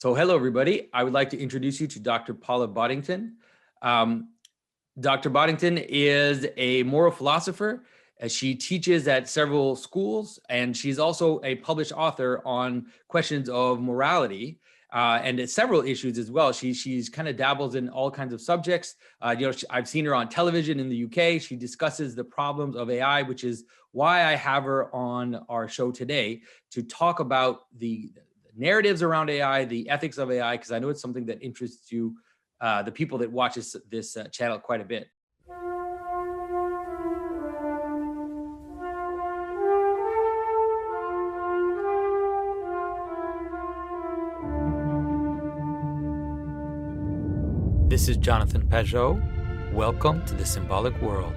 So hello, everybody. I would like to introduce you to Dr. Paula Boddington. Dr. Boddington is a moral philosopher. She teaches at several schools, and she's also a published author on questions of morality and several issues as well. She's kind of dabbles in all kinds of subjects. I've seen her on television in the UK. She discusses the problems of AI, which is why I have her on our show today to talk about the narratives around AI, the ethics of AI, because I know it's something that interests you, the people that watch this channel quite a bit. This is Jonathan Pageau. Welcome to the Symbolic World.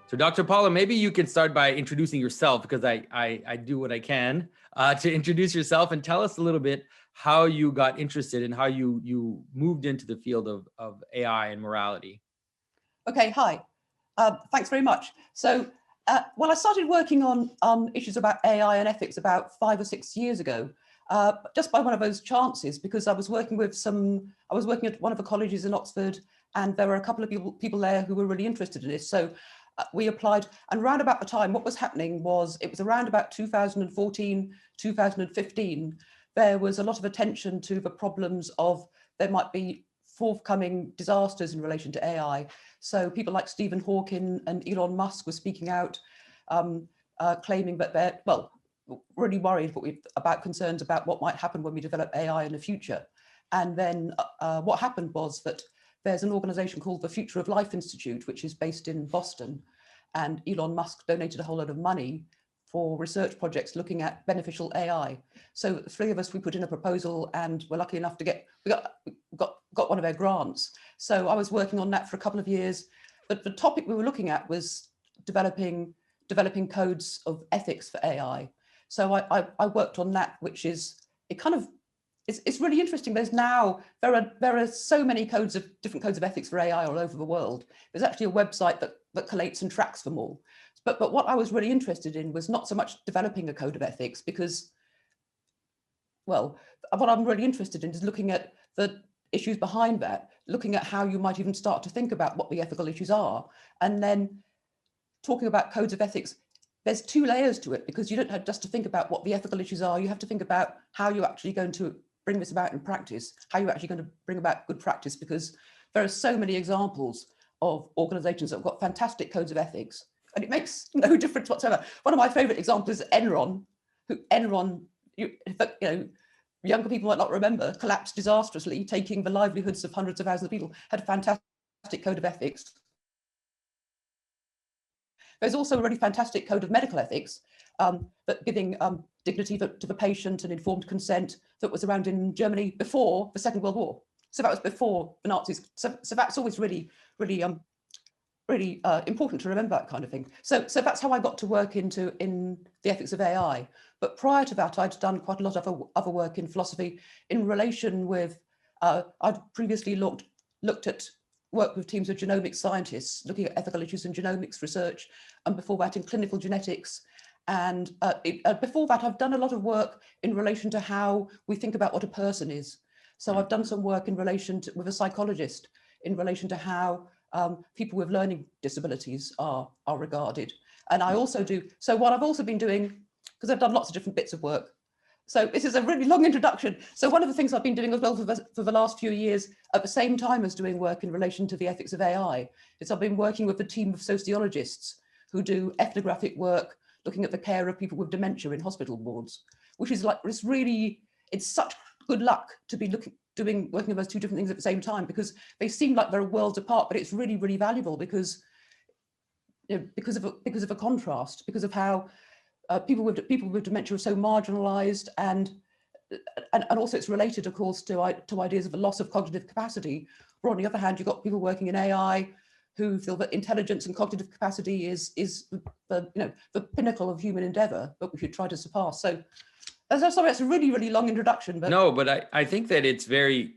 So Dr. Paula, maybe you can start by introducing yourself, because I do what I can to introduce yourself and tell us a little bit how you got interested and how you moved into the field of AI and morality. Okay, hi. Thanks very much. So, well, I started working on issues about AI and ethics about 5 or 6 years ago, just by one of those chances, because I was working at one of the colleges in Oxford, and there were a couple of people there who were really interested in this. So we applied, and around about the time, what was happening was, it was around about 2014, 2015, there was a lot of attention to the problems of there might be forthcoming disasters in relation to AI. So people like Stephen Hawking and Elon Musk were speaking out, claiming that they're, well, really worried about concerns about what might happen when we develop AI in the future. And then what happened was that there's an organization called the Future of Life Institute, which is based in Boston. And Elon Musk donated a whole lot of money for research projects looking at beneficial AI. So the three of us, we put in a proposal, and we're lucky enough to we got one of their grants. So I was working on that for a couple of years. But the topic we were looking at was developing codes of ethics for AI. So I worked on that, which is, it's really interesting. There are so many different codes of ethics for AI all over the world. There's actually a website that collates and tracks them all. But what I was really interested in was not so much developing a code of ethics, because, well, what I'm really interested in is looking at the issues behind that, looking at how you might even start to think about what the ethical issues are. And then talking about codes of ethics, there's two layers to it, because you don't have just to think about what the ethical issues are, you have to think about how you're actually going to bring this about in practice, how you're actually going to bring about good practice, because there are so many examples of organizations that have got fantastic codes of ethics, and it makes no difference whatsoever. One of my favorite examples is Enron, younger people might not remember, collapsed disastrously, taking the livelihoods of hundreds of thousands of people, had a fantastic code of ethics. There's also a really fantastic code of medical ethics, that giving dignity to the patient and informed consent, that was around in Germany before the Second World War. So that was before the Nazis. So that's always really important to remember, that kind of thing. So that's how I got to work in the ethics of AI. But prior to that, I'd done quite a lot of other work in philosophy in relation with, I'd previously looked at work with teams of genomics scientists, looking at ethical issues in genomics research, and before that in clinical genetics. And before that, I've done a lot of work in relation to how we think about what a person is. So I've done some work in relation to, with a psychologist, in relation to how people with learning disabilities are regarded. And I also do, so what I've also been doing, because I've done lots of different bits of work. So this is a really long introduction. So one of the things I've been doing as well for the last few years, at the same time as doing work in relation to the ethics of AI, is I've been working with a team of sociologists who do ethnographic work, looking at the care of people with dementia in hospital wards, which is like, it's such good luck to be working on those two different things at the same time, because they seem like they're worlds apart, but it's really, really valuable because of a contrast, because of how people with dementia are so marginalized, and also it's related, of course, to ideas of a loss of cognitive capacity. Or on the other hand, you've got people working in AI who feel that intelligence and cognitive capacity is the pinnacle of human endeavor, but we should try to surpass. So sorry, that's a really, really long introduction. But no, but I think that it's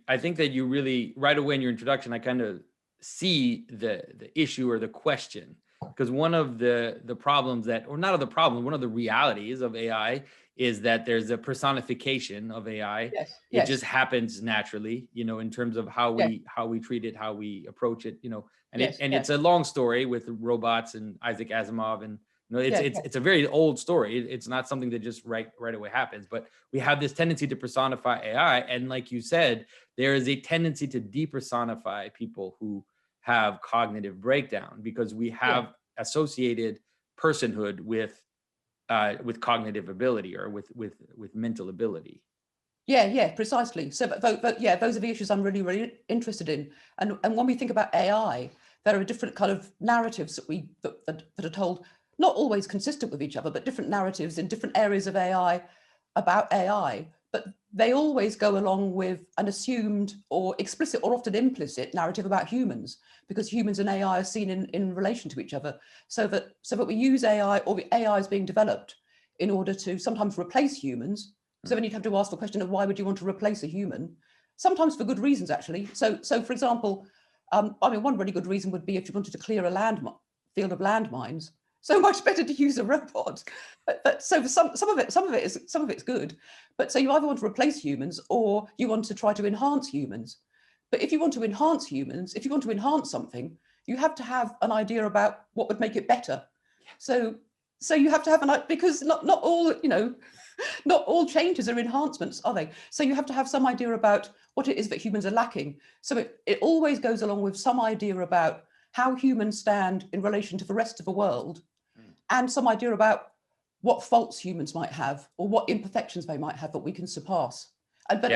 I think that you really, right away in your introduction, I kind of see the issue or the question, because one of the problems that, or not of the problem, one of the realities of AI is that there's a personification of AI. Yes, It yes, just happens naturally, in terms of how yes, we treat it, how we approach it, and yes, it's a long story with robots and Isaac Asimov, and yes, it's a very old story. It's not something that just right away happens, but we have this tendency to personify AI, and like you said, there is a tendency to depersonify people who have cognitive breakdown, because we have associated personhood with cognitive ability, or with mental ability. yeah, precisely. So, but yeah, those are the issues I'm really interested in. And when we think about AI, there are different kind of narratives that are told, not always consistent with each other, but different narratives in different areas of AI about AI. But they always go along with an assumed or explicit or often implicit narrative about humans, because humans and AI are seen in relation to each other. So that we use AI, or the AI is being developed in order to sometimes replace humans. So then you'd have to ask the question of why would you want to replace a human? Sometimes for good reasons, actually. So for example, one really good reason would be if you wanted to clear a field of landmines. So much better to use a robot. But so some of it's good. But so you either want to replace humans, or you want to try to enhance humans. But if you want to enhance humans, if you want to enhance something, you have to have an idea about what would make it better. So you have to have because not all, not all changes are enhancements, are they? So you have to have some idea about what it is that humans are lacking. So it always goes along with some idea about how humans stand in relation to the rest of the world, and some idea about what faults humans might have, or what imperfections they might have that we can surpass. But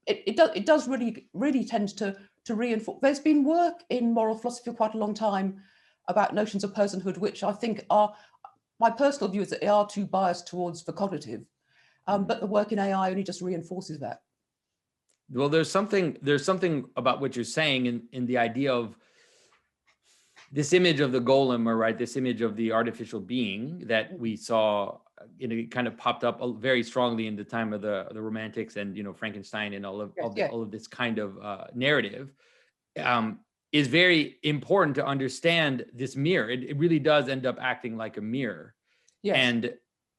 it does really tend to reinforce. There's been work in moral philosophy for quite a long time about notions of personhood, which I think are, my personal view is that they are too biased towards the cognitive. But the work in AI only just reinforces that. Well, there's something about what you're saying in the idea of this image of the golem, or this image of the artificial being that we saw, it kind of popped up very strongly in the time of the Romantics, and Frankenstein, and all of this kind of narrative, is very important to understand this mirror. It really does end up acting like a mirror. Yes. And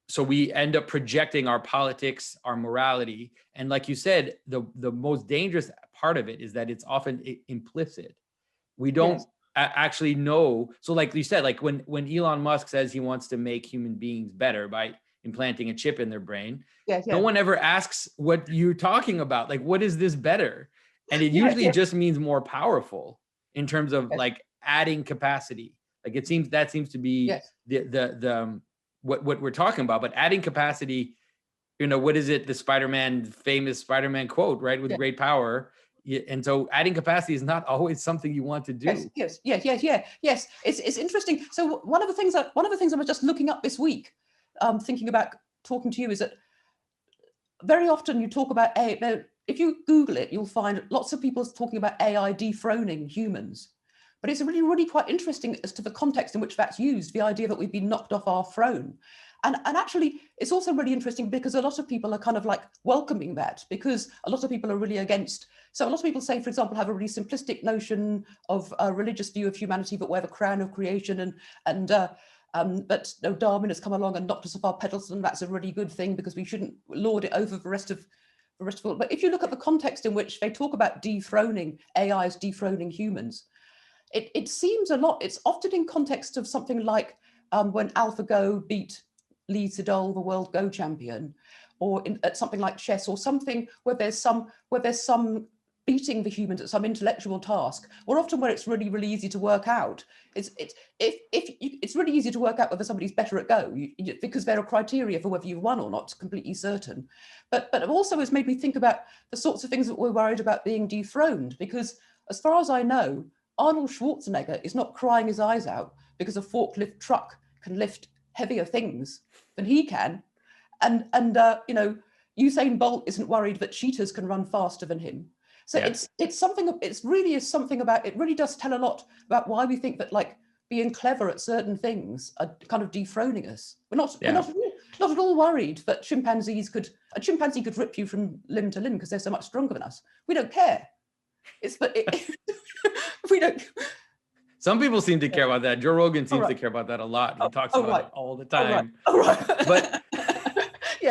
so we end up projecting our politics, our morality. And like you said, the most dangerous part of it is that it's often implicit. We don't actually know. So like you said, like when Elon Musk says he wants to make human beings better by implanting a chip in their brain, no one ever asks what you're talking about. Like, what is this better? And it usually just means more powerful in terms of like adding capacity. Like that seems to be the what we're talking about. But adding capacity, what is it? The famous Spider-Man quote, right? With great power. And so adding capacity is not always something you want to do. Yes. It's interesting. So one of the things I was just looking up this week, thinking about talking to you, is that very often you talk about AI. If you Google it, you'll find lots of people talking about AI dethroning humans. But it's really, really quite interesting as to the context in which that's used, the idea that we've been knocked off our throne. And actually, it's also really interesting because a lot of people are kind of like welcoming that, because a lot of people are really against. So a lot of people say, for example, have a really simplistic notion of a religious view of humanity, but wear the crown of creation, but Darwin has come along and knocked us off our pedals, and that's a really good thing because we shouldn't lord it over the rest of the world. But if you look at the context in which they talk about dethroning, AI as dethroning humans, it seems a lot. It's often in context of something like when AlphaGo beat Lee Sedol, the world Go champion, or at something like chess, or something where there's some beating the humans at some intellectual task, or often where it's really, really easy to work out. It's really easy to work out whether somebody's better at Go, because there are criteria for whether you've won or not, completely certain. But it also has made me think about the sorts of things that we're worried about being dethroned, because as far as I know, Arnold Schwarzenegger is not crying his eyes out because a forklift truck can lift heavier things than he can, and Usain Bolt isn't worried that cheetahs can run faster than him. So it's something. It really does tell a lot about why we think that like being clever at certain things are kind of dethroning us. We're not at all worried that a chimpanzee could rip you from limb to limb because they're so much stronger than us. We don't care. We don't. Some people seem to care about that. Joe Rogan seems to care about that a lot. He talks about it all the time. Oh, right. But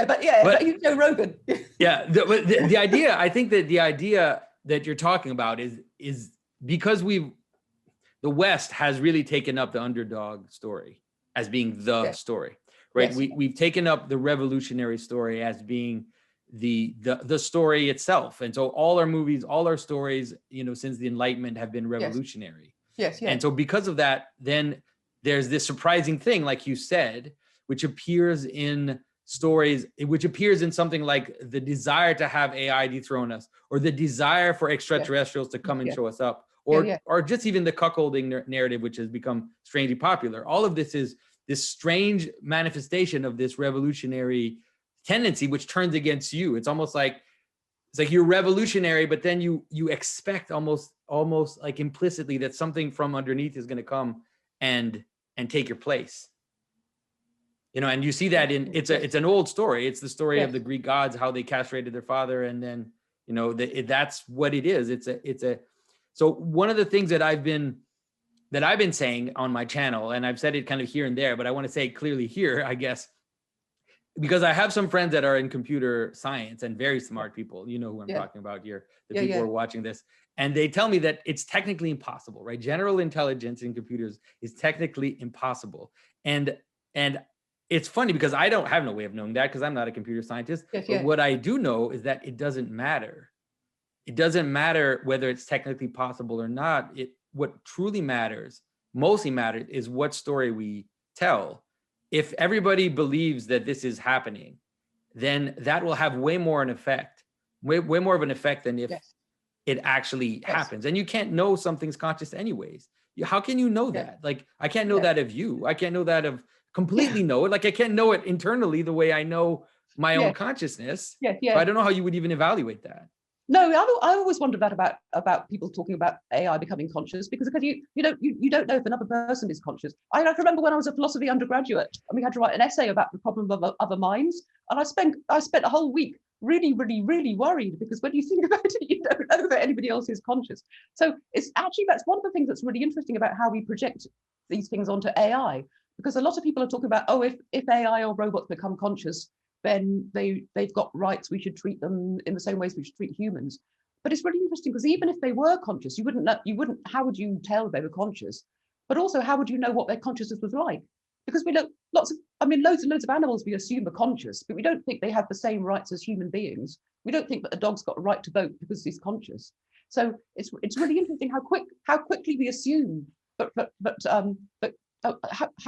but he's Joe Rogan. Yeah, the idea, I think that the idea that you're talking about is because the West has really taken up the underdog story as being the story, right? Yes. We've taken up the revolutionary story as being the story itself. And so all our movies, all our stories, since the Enlightenment have been revolutionary. Yes. And so because of that, then there's this surprising thing, like you said, which appears in stories, which appears in something like the desire to have AI dethrone us, or the desire for extraterrestrials to come and show us up, or just even the cuckolding narrative, which has become strangely popular. All of this is this strange manifestation of this revolutionary tendency, which turns against you. It's almost like you're revolutionary, but then you expect almost like implicitly that something from underneath is going to come and take your place. And you see that it's an old story. It's the story of the Greek gods, how they castrated their father, and then that's what it is. So one of the things that I've been saying on my channel, and I've said it kind of here and there, but I want to say it clearly here, I guess, because I have some friends that are in computer science and very smart people. You know who I'm talking about here. The people who are watching this, and they tell me that it's technically impossible, right? General intelligence in computers is technically impossible, and it's funny because I don't have no way of knowing that because I'm not a computer scientist. But what I do know is that it doesn't matter. It doesn't matter whether it's technically possible or not. What truly matters, mostly matters, is what story we tell. If everybody believes that this is happening, then that will have way more of an effect than if it actually happens. And you can't know something's conscious anyways. How can you know that? Like, I can't know that of you. I can't know that of completely know it. Like, I can't know it internally the way I know my own consciousness. So I don't know how you would even evaluate that. No, I always wondered that about people talking about AI becoming conscious, because you don't know if another person is conscious. I remember when I was a philosophy undergraduate and we had to write an essay about the problem of other minds, and I spent a whole week really, really, really worried, because when you think about it, you don't know that anybody else is conscious. So that's one of the things that's really interesting about how we project these things onto AI, because a lot of people are talking about, if AI or robots become conscious, then they've got rights, we should treat them in the same ways we should treat humans. But it's really interesting, because even if they were conscious, how would you tell they were conscious? But also, how would you know what their consciousness was like? Because we know loads and loads of animals we assume are conscious, but we don't think they have the same rights as human beings. We don't think that a dog's got a right to vote because he's conscious. So it's really interesting how quickly we assume, how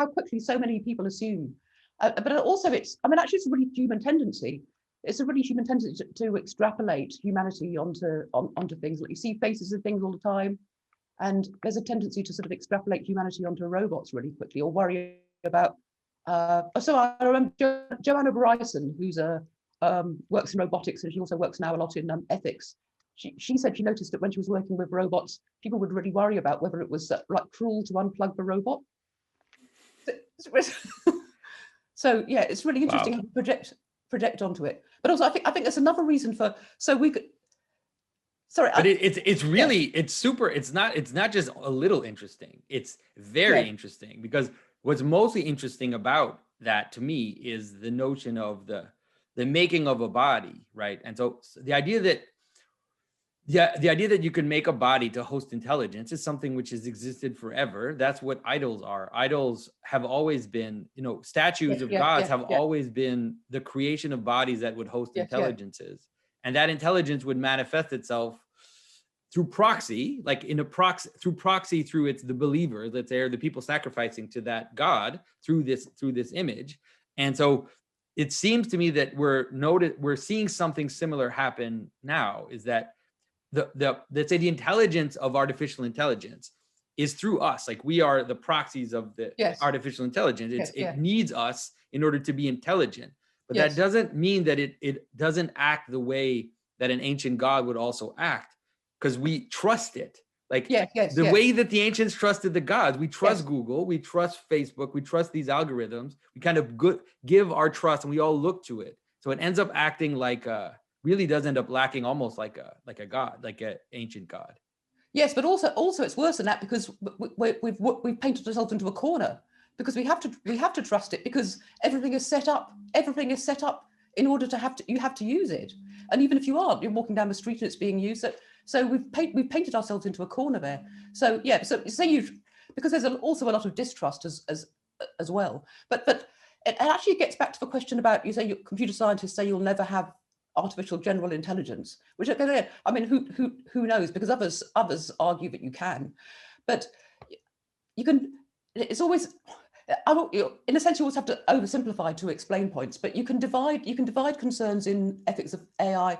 quickly so many people assume. But also it's a really human tendency. It's a really human tendency to extrapolate humanity onto things. Like, you see faces of things all the time, and there's a tendency to sort of extrapolate humanity onto robots really quickly, or worry about. So I remember Joanna Bryson, who's works in robotics, and she also works now a lot in ethics. She said she noticed that when she was working with robots, people would really worry about whether it was like cruel to unplug the robot. So yeah, it's really interesting how to project onto it. But also, I think there's another reason for. So we could. Sorry, but it's really it's super. It's not just a little interesting. It's very interesting, because what's mostly interesting about that to me is the notion of the making of a body, right? And so the idea that you can make a body to host intelligence is something which has existed forever. That's what idols are. Idols have always been, statues of gods have always been the creation of bodies that would host intelligences. And that intelligence would manifest itself through proxy, like through it's the believer, let's say, or the people sacrificing to that god through this image. And so it seems to me that we're seeing something similar happen now, is that let's say the intelligence of artificial intelligence is through us. Like, we are the proxies of the artificial intelligence. It needs us in order to be intelligent. But that doesn't mean that it doesn't act the way that an ancient god would also act, because we trust it. Like the way that the ancients trusted the gods, we trust Google, we trust Facebook, we trust these algorithms. We kind of give our trust, and we all look to it. So it ends up acting like really does end up lacking almost like a god, like an ancient god. Yes, but also it's worse than that, because we've painted ourselves into a corner, because we have to trust it, because everything is set up in order to you have to use it. And even if you aren't, you're walking down the street and it's being used. So we've painted ourselves into a corner there. So yeah, so say because there's also a lot of distrust as well. But it actually gets back to the question about, you say computer scientists say you'll never have artificial general intelligence, which, I mean, who knows? Because others argue that you can, but you can. It's always, in a sense, you always have to oversimplify to explain points. But you can divide concerns in ethics of AI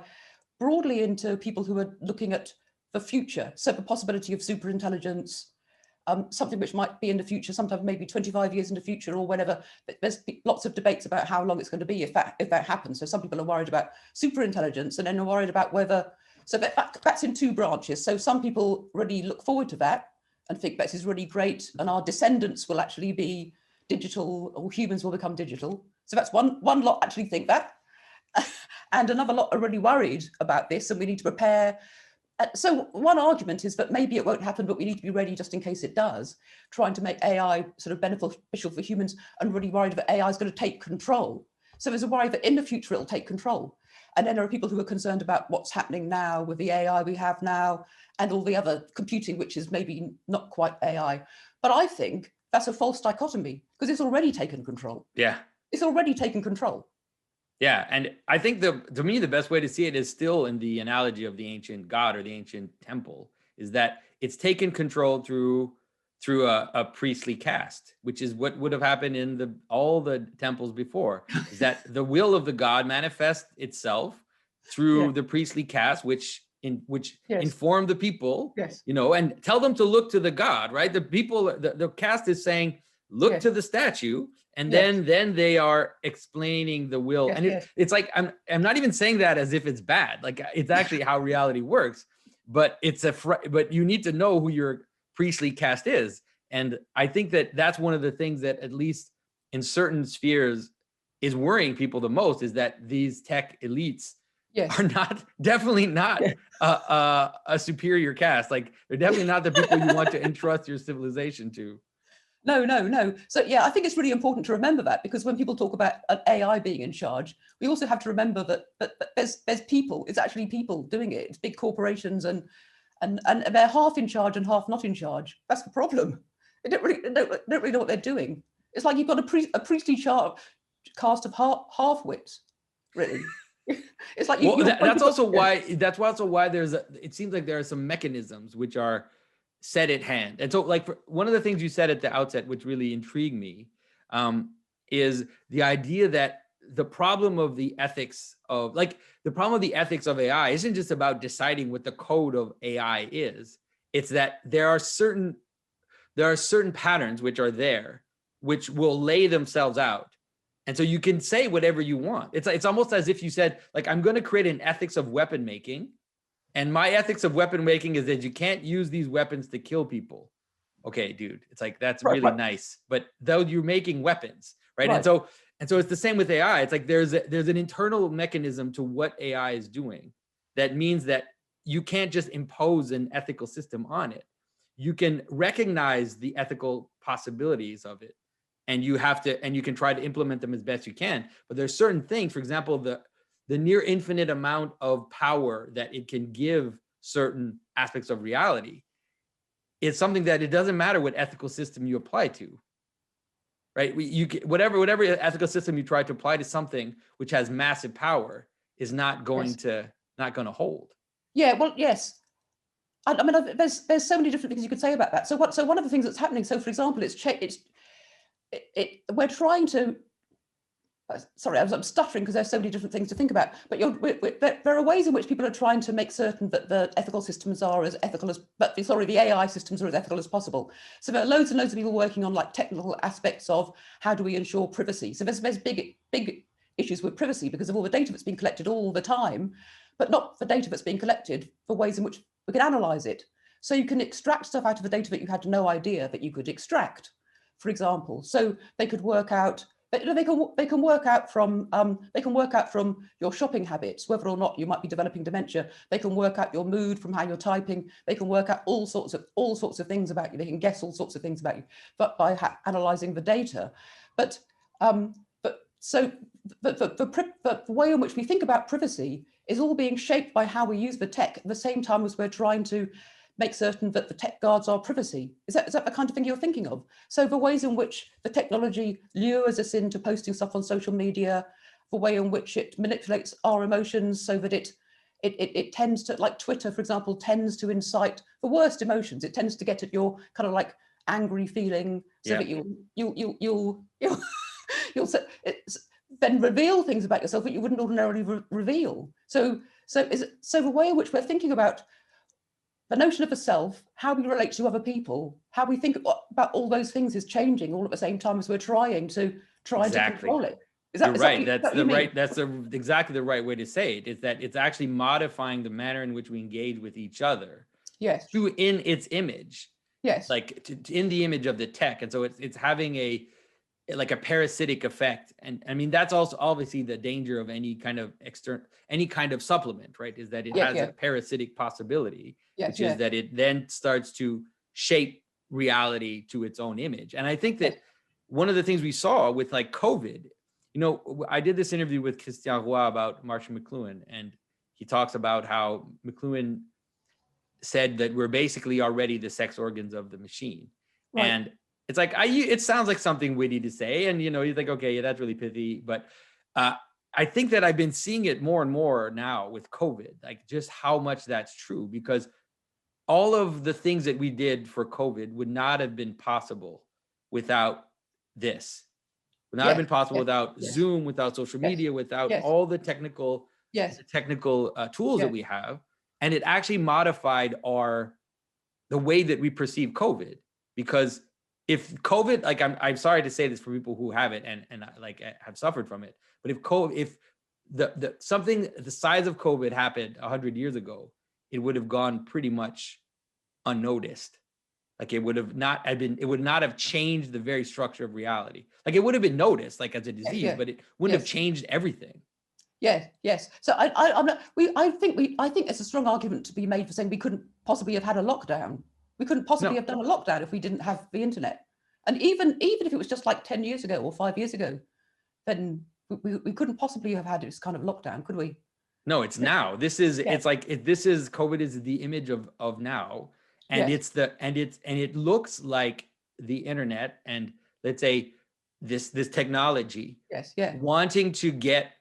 broadly into people who are looking at the future, so the possibility of superintelligence. Something which might be in the future, sometimes maybe 25 years in the future or whatever. But there's lots of debates about how long it's going to be if that happens. So some people are worried about superintelligence, and then are worried about whether. So that's in two branches. So some people really look forward to that and think this is really great, and our descendants will actually be digital, or humans will become digital. So that's one lot actually think that, and another lot are really worried about this, and we need to prepare. So one argument is that maybe it won't happen, but we need to be ready just in case it does, trying to make AI sort of beneficial for humans, and really worried that AI is going to take control. So there's a worry that in the future it'll take control. And then there are people who are concerned about what's happening now with the AI we have now and all the other computing, which is maybe not quite AI. But I think that's a false dichotomy, because it's already taken control. Yeah. It's already taken control. Yeah, and I think to me, the best way to see it is still in the analogy of the ancient god or the ancient temple, is that it's taken control through a priestly caste, which is what would have happened in all the temples before, is that the will of the god manifests itself through the priestly caste, which inform the people, and tell them to look to the god, right? The people, the caste is saying, look to the statue. And then they are explaining the will. And it's like, I'm not even saying that as if it's bad. Like, it's actually how reality works. But but you need to know who your priestly caste is. And I think that's one of the things that, at least in certain spheres, is worrying people the most, is that these tech elites are definitely not a superior caste. Like, they're definitely not the people you want to entrust your civilization to. No. So yeah, I think it's really important to remember that, because when people talk about an AI being in charge, we also have to remember that there's people. It's actually people doing it. It's big corporations, and they're half in charge and half not in charge. That's the problem. They don't really know what they're doing. It's like you've got a priestly cast of half-wits, really. It's like that's also why it seems like there are some mechanisms which are set at hand. And so, like, one of the things you said at the outset, which really intrigued me, is the idea that the problem of the ethics of AI isn't just about deciding what the code of AI is. It's that there are certain patterns which are there, which will lay themselves out. And so you can say whatever you want. It's almost as if you said, like, I'm going to create an ethics of weapon making. And my ethics of weapon making is that you can't use these weapons to kill people. Okay, dude, it's like, that's really nice, but though you're making weapons, right? And so it's the same with AI. It's like there's an internal mechanism to what AI is doing. That means that you can't just impose an ethical system on it. You can recognize the ethical possibilities of it, and you can try to implement them as best you can. But there's certain things, for example, the near infinite amount of power that it can give certain aspects of reality. It's something that it doesn't matter what ethical system you apply to, right? Whatever ethical system you try to apply to something which has massive power is not going to hold. Yeah, well, yes. I mean, there's so many different things you could say about that. So one of the things that's happening, so for example, we're trying to. Sorry, I'm stuttering because there's so many different things to think about. But there are ways in which people are trying to make certain that the ethical systems are as ethical as, the AI systems are as ethical as possible. So there are loads and loads of people working on, like, technical aspects of how do we ensure privacy. So there's big issues with privacy because of all the data that's being collected all the time, but not the data that's being collected for ways in which we can analyze it. So you can extract stuff out of the data that you had no idea that you could extract, for example. So they could work out. they can work out from your shopping habits, whether or not you might be developing dementia. They can work out your mood from how you're typing. They can work out all sorts of things about you. They can guess all sorts of things about you, but by analysing the data. But the way in which we think about privacy is all being shaped by how we use the tech at the same time as we're trying to make certain that the tech guards our privacy. Is that the kind of thing you're thinking of? So the ways in which the technology lures us into posting stuff on social media, the way in which it manipulates our emotions so that it tends to, like Twitter, for example, tends to incite the worst emotions. It tends to get at your kind of like angry feeling, so that you'll then reveal things about yourself that you wouldn't ordinarily reveal. So the way in which we're thinking about the notion of a self, how we relate to other people, how we think about all those things is changing all at the same time as we're trying to control it. You're right. That's exactly the right way to say it. Is that it's actually modifying the manner in which we engage with each other. Yes. In its image. Yes. Like in the image of the tech, and so it's having a parasitic effect. And I mean, that's also obviously the danger of any kind of supplement, right? Is that it has a parasitic possibility, which is that it then starts to shape reality to its own image. And I think that one of the things we saw with like COVID, I did this interview with Christian Roy about Marshall McLuhan, and he talks about how McLuhan said that we're basically already the sex organs of the machine. Right. And it's like, it sounds like something witty to say. And, you think, okay, yeah, that's really pithy. But I think that I've been seeing it more and more now with COVID, like just how much that's true, because all of the things that we did for COVID would not have been possible without this. Would not have been possible without Zoom, without social media, without all the technical tools that we have. And it actually modified the way that we perceive COVID, because if COVID, like I'm sorry to say this for people who have it and like have suffered from it, but if something the size of COVID happened 100 years ago, it would have gone pretty much unnoticed. Like it would not have changed the very structure of reality. Like it would have been noticed like as a disease, but it wouldn't have changed everything. Yes. So I think it's a strong argument to be made for saying we couldn't possibly have had a lockdown. We couldn't possibly have done a lockdown if we didn't have the internet. And even if it was just like 10 years ago or 5 years ago, then we couldn't possibly have had this kind of lockdown, could we? No, it's now. This is COVID is the image of now. And it looks like the internet and let's say this technology wanting to get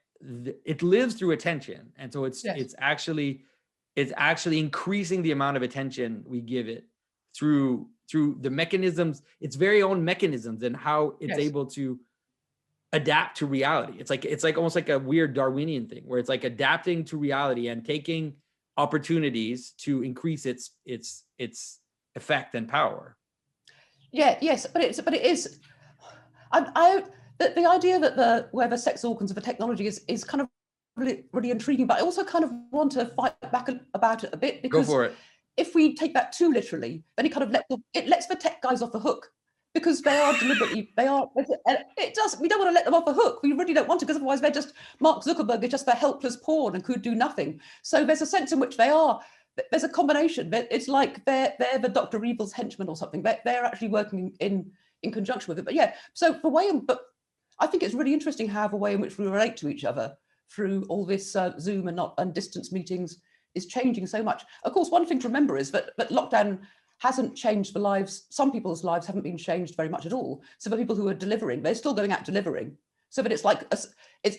it lives through attention. And so it's actually increasing the amount of attention we give it through the mechanisms, its very own mechanisms, and how it's able to adapt to reality. It's like almost like a weird Darwinian thing where it's like adapting to reality and taking opportunities to increase its effect and power. Yes, but it is. The idea that where the sex organs of the technology is kind of really intriguing, but I also kind of want to fight back about it a bit, because go for it. If we take that too literally, then it lets the tech guys off the hook, because they are deliberately, it does, we don't want to let them off the hook. We really don't want to, because otherwise they're just, Mark Zuckerberg is just a helpless pawn and could do nothing. So there's a sense in which there's a combination. It's like they're the Dr. Evil's henchmen or something. They're actually working in conjunction with it. But so but I think it's really interesting how the way in which we relate to each other through all this Zoom and distance meetings is changing so much. Of course, one thing to remember is that lockdown hasn't changed the lives. Some people's lives haven't been changed very much at all. So the people who are delivering, they're still going out delivering. So that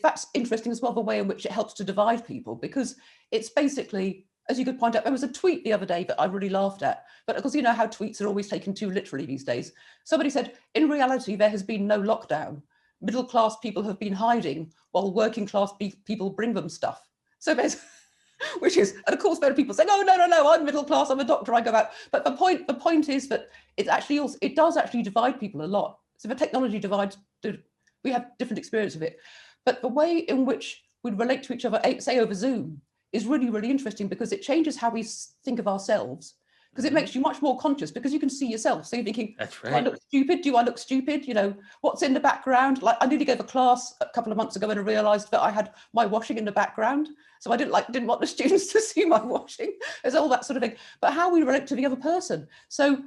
that's interesting as well, the way in which it helps to divide people, because it's basically, as you could point out, there was a tweet the other day that I really laughed at, but of course, you know how tweets are always taken too literally these days. Somebody said, in reality, there has been no lockdown. Middle class people have been hiding while working class people bring them stuff. So there's, which is, and of course, there are people saying, oh, no, I'm middle class, I'm a doctor, I go out. But the point is that it does actually divide people a lot. So the technology divides, we have different experience of it. But the way in which we relate to each other, say over Zoom, is really, really interesting, because it changes how we think of ourselves. because it makes you much more conscious, because you can see yourself. So you're thinking, That's do I right. look stupid? Do I look stupid? You know, what's in the background? Like, I nearly gave a class a couple of months ago and I realized that I had my washing in the background. So I didn't want the students to see my washing. There's all that sort of thing. But how we relate to the other person. So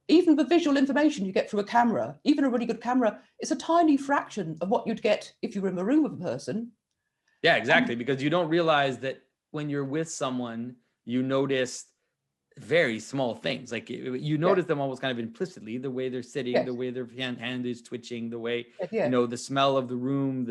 even the visual information you get through a camera, even a really good camera, is a tiny fraction of what you'd get if you were in the room with a person. Yeah, exactly. Because you don't realize that when you're with someone, you notice very small things. Like you notice them almost kind of implicitly, the way they're sitting, the way their hand is twitching, the way, you know, the smell of the room,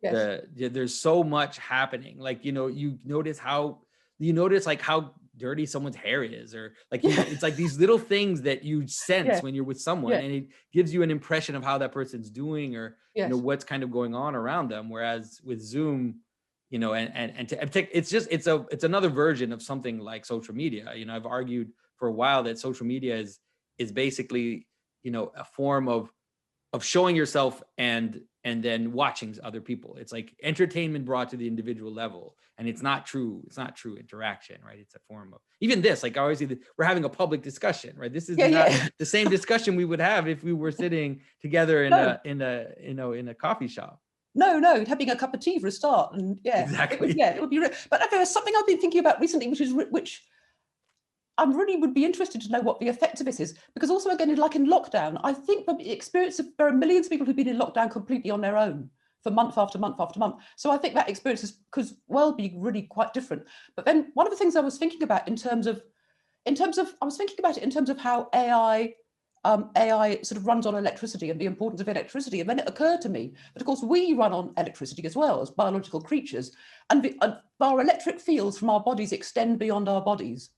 there's so much happening. Like, you know, you notice like how dirty someone's hair is, or like, it's like these little things that you sense when you're with someone, and it gives you an impression of how that person's doing, or, you know, what's kind of going on around them. Whereas with Zoom, you know, it's another version of something like social media. You know, I've argued for a while that social media is basically, you know, a form of showing yourself and then watching other people. It's like entertainment brought to the individual level, and it's not true interaction, right? It's a form of, even this, like I always say, we're having a public discussion, right? This is not the same discussion we would have if we were sitting together in a coffee shop. No, having a cup of tea for a start, and exactly. It would be. But there's something I've been thinking about recently, which I really would be interested to know what the effect of this is, because also again, like in lockdown, I think the experience of, there are millions of people who've been in lockdown completely on their own for month after month after month. So I think that experience could well be really quite different. But then one of the things I was thinking about in terms of how AI sort of runs on electricity and the importance of electricity. And then it occurred to me that, of course, we run on electricity as well as biological creatures, and our electric fields from our bodies extend beyond our bodies.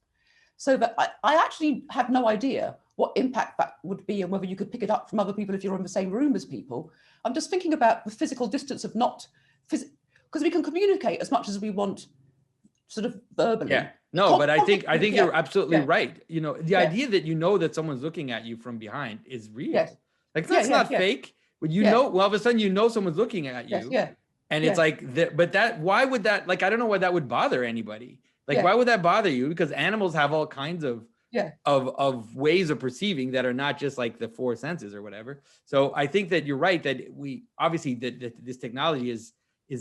So that I actually have no idea what impact that would be, and whether you could pick it up from other people if you're in the same room as people. I'm just thinking about the physical distance of because we can communicate as much as we want, sort of verbally. Yeah. No, but I think you're absolutely right. You know, the idea that you know that someone's looking at you from behind is real. Yes. Like that's not fake. But you know, well, all of a sudden you know someone's looking at you. And it's like, why would that, like, I don't know why that would bother anybody. Like, why would that bother you? Because animals have all kinds of ways of perceiving that are not just like the four senses or whatever. So I think that you're right, that we obviously that this technology is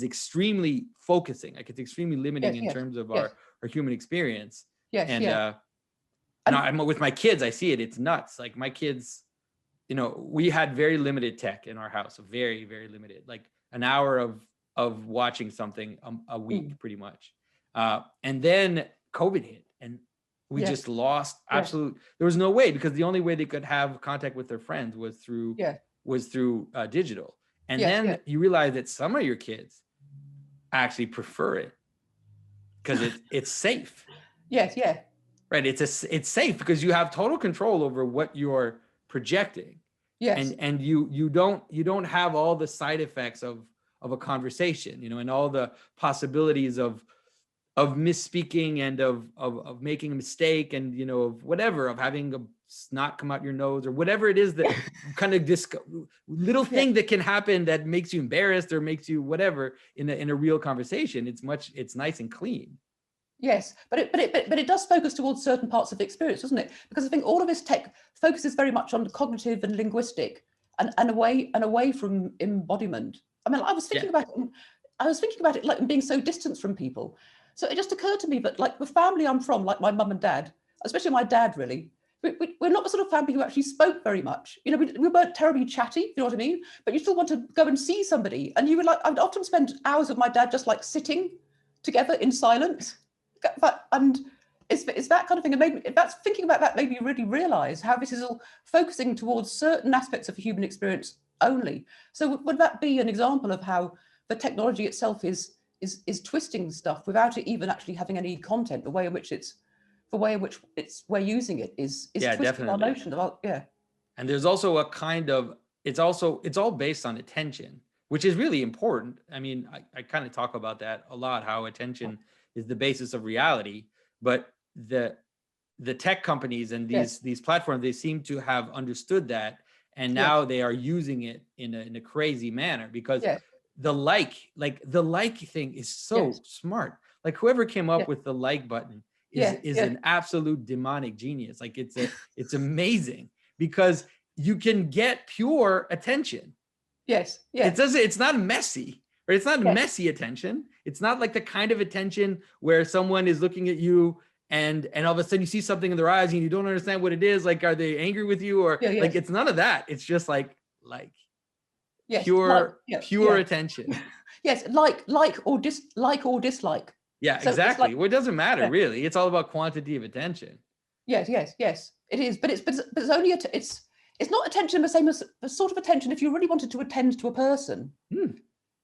extremely focusing, like it's extremely limiting in terms of our human experience. And I'm with my kids, I see it, it's nuts. Like my kids, you know, we had very limited tech in our house, very, very limited, like an hour of watching something a week, pretty much. And then COVID hit, and we just lost there was no way, because the only way they could have contact with their friends was through digital. And then you realize that some of your kids actually prefer it because it's safe. Right. It's safe because you have total control over what you're projecting. And you don't have all the side effects of a conversation, you know, and all the possibilities of misspeaking and of making a mistake, and, you know, of whatever, of having a snot come out your nose, or whatever it is that kind of little thing that can happen that makes you embarrassed or makes you whatever in a real conversation. It's nice and clean. Yes, but it does focus towards certain parts of the experience, doesn't it? Because I think all of this tech focuses very much on the cognitive and linguistic, and away from embodiment. I mean, I was thinking about it like being so distant from people. So it just occurred to me that, like, the family I'm from, like my mum and dad, especially my dad, really, we're not the sort of family who actually spoke very much. You know, we weren't terribly chatty, you know what I mean? But you still want to go and see somebody, and you would like. I would often spend hours with my dad just like sitting together in silence. And it's that kind of thing. And thinking about that made me really realise how this is all focusing towards certain aspects of the human experience only. So would that be an example of how the technology itself is twisting stuff without it even actually having any content? The way in which we're using it is twisting definitely. Our notion about And there's also a kind of it's all based on attention, which is really important. I mean, I kind of talk about that a lot, how attention is the basis of reality. But the tech companies and these platforms, they seem to have understood that, and now they are using it in a crazy manner, because the like thing is so smart. Like whoever came up with the like button is an absolute demonic genius. Like it's amazing because you can get pure attention. Yes. It's not messy, or it's not messy attention. It's not like the kind of attention where someone is looking at you and all of a sudden you see something in their eyes and you don't understand what it is. Like, are they angry with you? Or like, it's none of that. It's just like pure attention. Yes. Like or dislike. Yeah, so exactly. Well, it doesn't matter really. It's all about quantity of attention. Yes. It is, but it's only it's not attention the same as the sort of attention if you really wanted to attend to a person.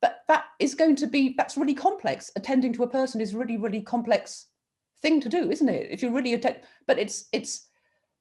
But that's really complex. Attending to a person is really, really complex thing to do, isn't it? If you really attend, but it's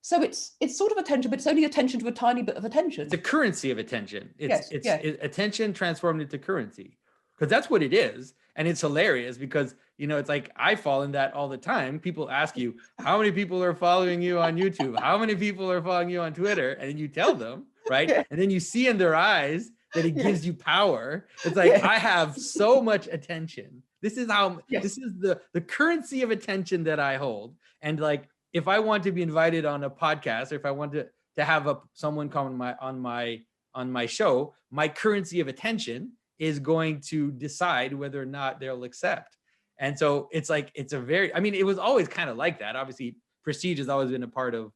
sort of attention, but it's only attention to a tiny bit of attention. The currency of attention. It's attention transformed into currency, because that's what it is. And it's hilarious because, it's like I fall in that all the time. People ask you, how many people are following you on YouTube? How many people are following you on Twitter? And then you tell them, right? And then you see in their eyes that it gives you power. It's like, I have so much attention. This is this is the currency of attention that I hold. And like, if I want to be invited on a podcast, or if I want to have someone come on my show, my currency of attention is going to decide whether or not they'll accept. And so it's like, it was always kind of like that. Obviously, prestige has always been a part of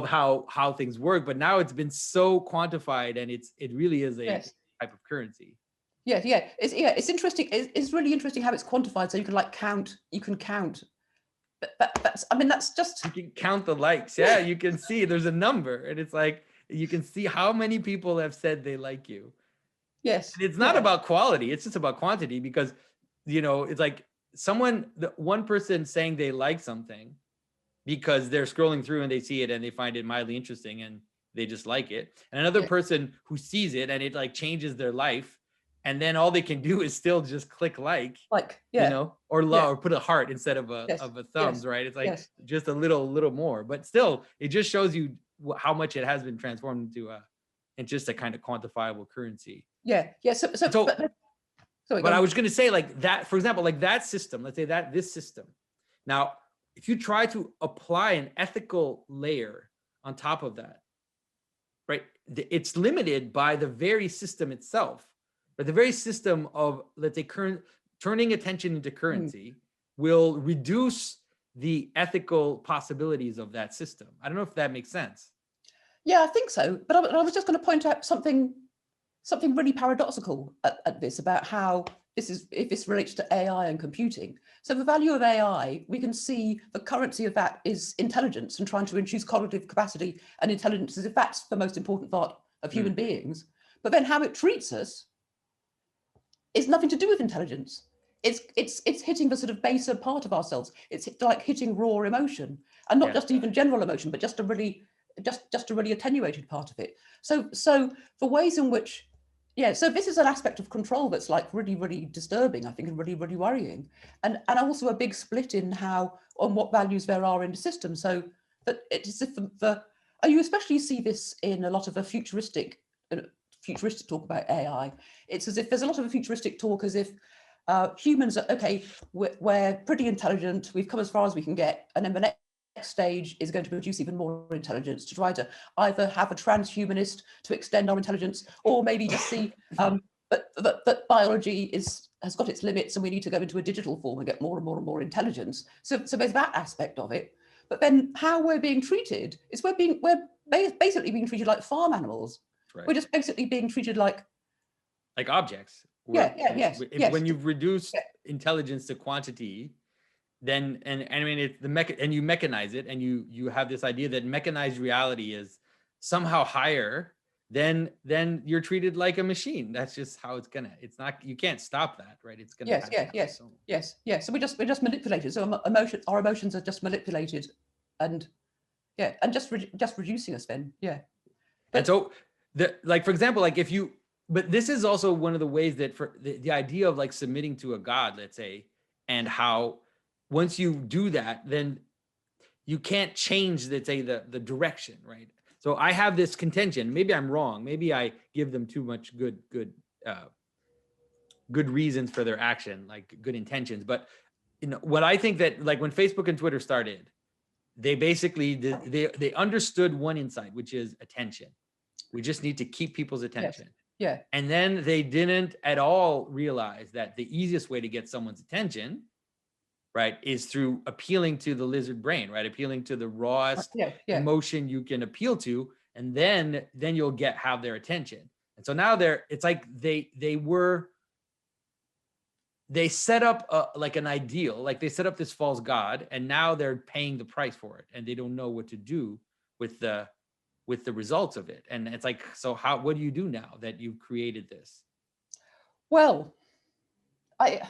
how things work, but now it's been so quantified, and it really is a type of currency. It's interesting. It's really interesting how it's quantified. So you can count. But that's just, you can count the likes. Yeah, you can see there's a number, and it's like you can see how many people have said they like you. Yes. And it's not about quality, it's just about quantity, because it's like one person saying they like something because they're scrolling through and they see it and they find it mildly interesting and they just like it. And another person who sees it and it like changes their life, and then all they can do is still just click or love, or put a heart instead of a thumbs, right? It's like just a little more, but still it just shows you how much it has been transformed into just a kind of quantifiable currency. But I was going to say, like that, for example, like that system, let's say this system. Now, if you try to apply an ethical layer on top of that, right, it's limited by the very system itself. But the very system of, let's say, turning attention into currency will reduce the ethical possibilities of that system. I don't know if that makes sense. Yeah, I think so. But I was just going to point out something really paradoxical at this, about how if this relates to AI and computing. So the value of AI, we can see the currency of that is intelligence, and trying to introduce cognitive capacity and intelligence as if that's the most important part of human beings. But then how it treats us is nothing to do with intelligence. It's hitting the sort of baser part of ourselves. It's like hitting raw emotion, and not just even general emotion, but just a really attenuated part of it. So the ways in which, so this is an aspect of control that's like really, really disturbing, I think, and really, really worrying. And also a big split on what values there are in the system. So that it's if you especially see this in a lot of the futuristic talk about AI. It's as if there's a lot of a futuristic talk as if humans are, we're pretty intelligent, we've come as far as we can get, and then the next stage is going to produce even more intelligence, to try to either have a transhumanist to extend our intelligence, or maybe just see that biology has got its limits and we need to go into a digital form and get more and more and more intelligence. So there's that aspect of it. But then how we're being treated is we're basically being treated like farm animals. Right. We're just basically being treated like objects. When you've reduced intelligence to quantity, then it's and you mechanize it, and you have this idea that mechanized reality is somehow higher, then you're treated like a machine. That's just how it's not, you can't stop that, right? It's gonna yes. So we're just manipulated. So our emotions are just manipulated, and just reducing us then. And so for example, but this is also one of the ways that for the idea of like submitting to a god, let's say, and how once you do that, then you can't change, let's say, the direction, right? So I have this contention. Maybe I'm wrong. Maybe I give them too much good reasons for their action, like good intentions. But what I think that like when Facebook and Twitter started, they basically they understood one insight, which is attention. We just need to keep people's attention. Yeah. And then they didn't at all realize that the easiest way to get someone's attention, right, is through appealing to the lizard brain, right? Appealing to the rawest emotion you can appeal to, and then you'll have their attention. And so now it's like they set up like an ideal, like they set up this false god, and now they're paying the price for it, and they don't know what to do with the results of it. And it's like, so what do you do now that you've created this? Well, I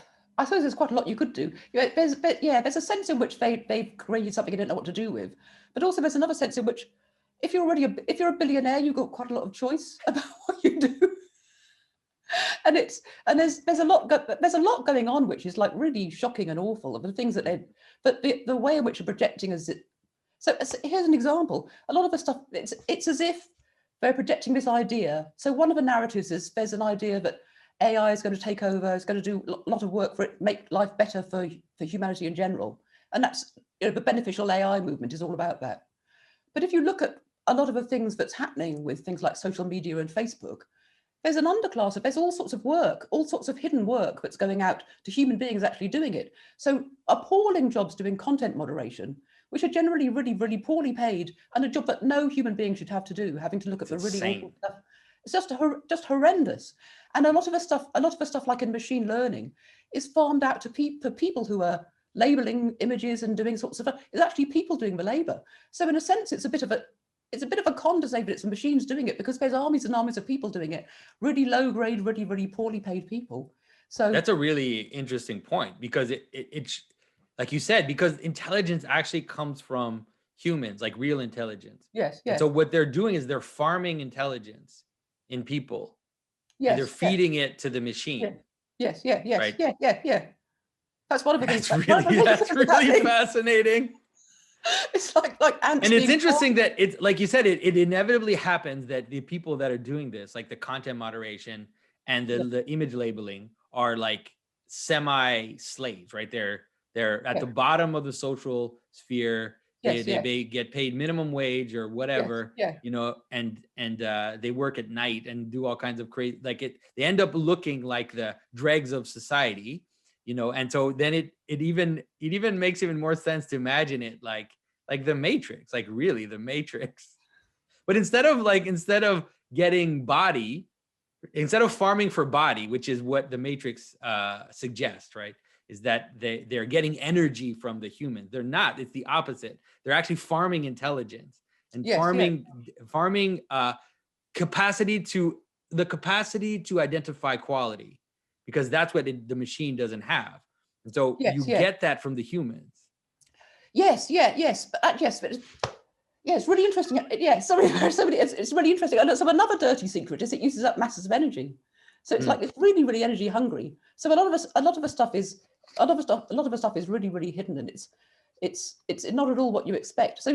suppose there's quite a lot you could do. There's a sense in which they've created something they don't know what to do with, but also there's another sense in which if you're a billionaire, you've got quite a lot of choice about what you do. And there's a lot going on which is like really shocking and awful of the things that the way in which you're projecting is it. So here's an example. A lot of the stuff, it's as if they're projecting this idea. So one of the narratives is there's an idea that AI is going to take over, it's going to do a lot of work for it, make life better for humanity in general. And that's, the beneficial AI movement is all about that. But if you look at a lot of the things that's happening with things like social media and Facebook, there's an underclass, there's all sorts of work, all sorts of hidden work that's going out to human beings actually doing it. So appalling jobs doing content moderation, which are generally really, really poorly paid, and a job that no human being should have to do, having to look at the really awful stuff. It's just horrendous. And a lot of the stuff like in machine learning is farmed out to people who are labeling images and doing sorts of stuff. It's actually people doing the labor. So in a sense, it's a bit of a con to say that it's the machines doing it, because there's armies and armies of people doing it, really low grade, really, really poorly paid people. So that's a really interesting point, because it's like you said, because intelligence actually comes from humans, like real intelligence. Yes. And so what they're doing is they're farming intelligence in people. Yes. And they're feeding it to the machine. Yes. Right? Yeah. That's one of the things. That's really fascinating. It's like ants. And it's interesting that it's like you said, it inevitably happens that the people that are doing this, like the content moderation and the image labeling, are like semi-slaves, right? They're at the bottom of the social sphere. They get paid minimum wage or whatever, and they work at night and do all kinds of crazy, they end up looking like the dregs of society, and so then it even makes even more sense to imagine it like the Matrix, like really the Matrix. But instead of getting body, instead of farming for body, which is what the Matrix suggests, right? Is that they're getting energy from the humans. They're not, it's the opposite. They're actually farming intelligence and farming capacity to identify quality, because that's what the machine doesn't have. And so get that from the humans. Yes, but it's really interesting. Yeah, it's really interesting. And so another dirty secret is it uses up masses of energy. So it's like it's really, really energy hungry. So a lot of the stuff is really, really hidden, and it's not at all what you expect. So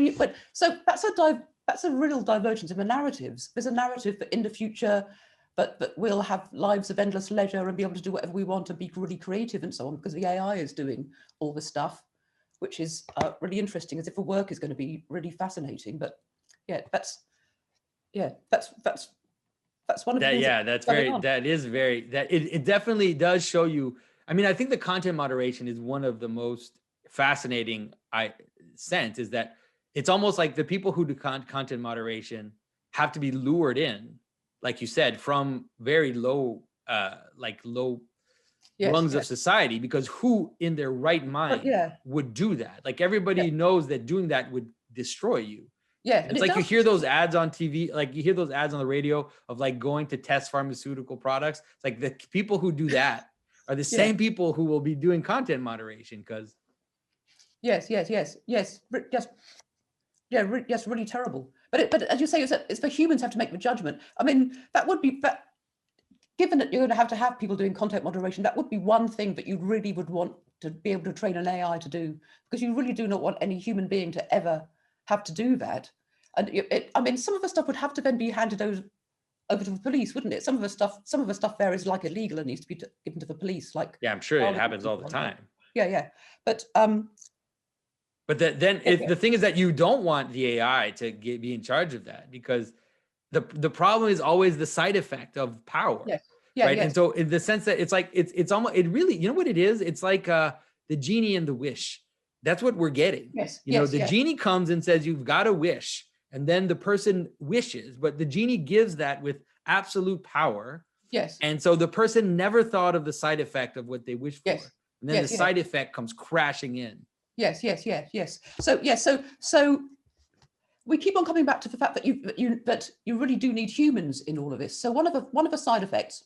that's a real divergence in the narratives. There's a narrative that in the future, but we'll have lives of endless leisure and be able to do whatever we want and be really creative and so on, because the AI is doing all this stuff, which is really interesting, as if the work is going to be really fascinating. But that's one of the things it definitely does show you. I mean, I think the content moderation is one of the most fascinating sense, is that it's almost like the people who do content moderation have to be lured in, like you said, from very low rungs of society, because who in their right mind would do that? Like everybody knows that doing that would destroy you. Yeah, it's like you hear those ads on TV, like you hear those ads on the radio of like going to test pharmaceutical products. It's like the people who do that are the same people who will be doing content moderation, because yes, really terrible. But as you say, it's for humans have to make the judgment. I mean, that would be that. Given that you're going to have people doing content moderation, that would be one thing that you really would want to be able to train an AI to do, because you really do not want any human being to ever have to do that. And I mean, some of the stuff would have to then be handed over to the police, wouldn't it? Some of the stuff there is like illegal and needs to be given to the police. Like I'm sure it happens all the time. yeah. But then if the thing is that you don't want the AI to be in charge of that, because the problem is always the side effect of power. yes, yeah, right. yes. And so in the sense that it's like, it's almost, it really, you know what it is? It's like the genie and the wish. That's what we're getting. Yes, You know, yes, the yes. genie comes and says, you've got to wish. And then the person wishes, but the genie gives that with absolute power. Yes. And so the person never thought of the side effect of what they wish for. Yes. And then Yes, the side effect comes crashing in. Yes. So yes, so we keep on coming back to the fact that you really do need humans in all of this. So one of the side effects,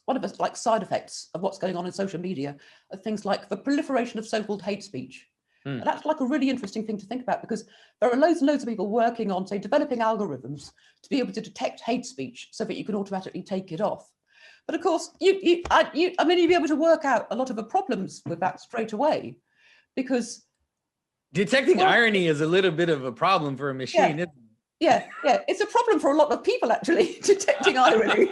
side effects of what's going on in social media are things like the proliferation of so-called hate speech. And that's like a really interesting thing to think about, because there are loads and loads of people working on, say, developing algorithms to be able to detect hate speech so that you can automatically take it off. But of course, you'd be able to work out a lot of the problems with that straight away, because detecting irony is a little bit of a problem for a machine. Yeah, it's a problem for a lot of people, actually, detecting irony.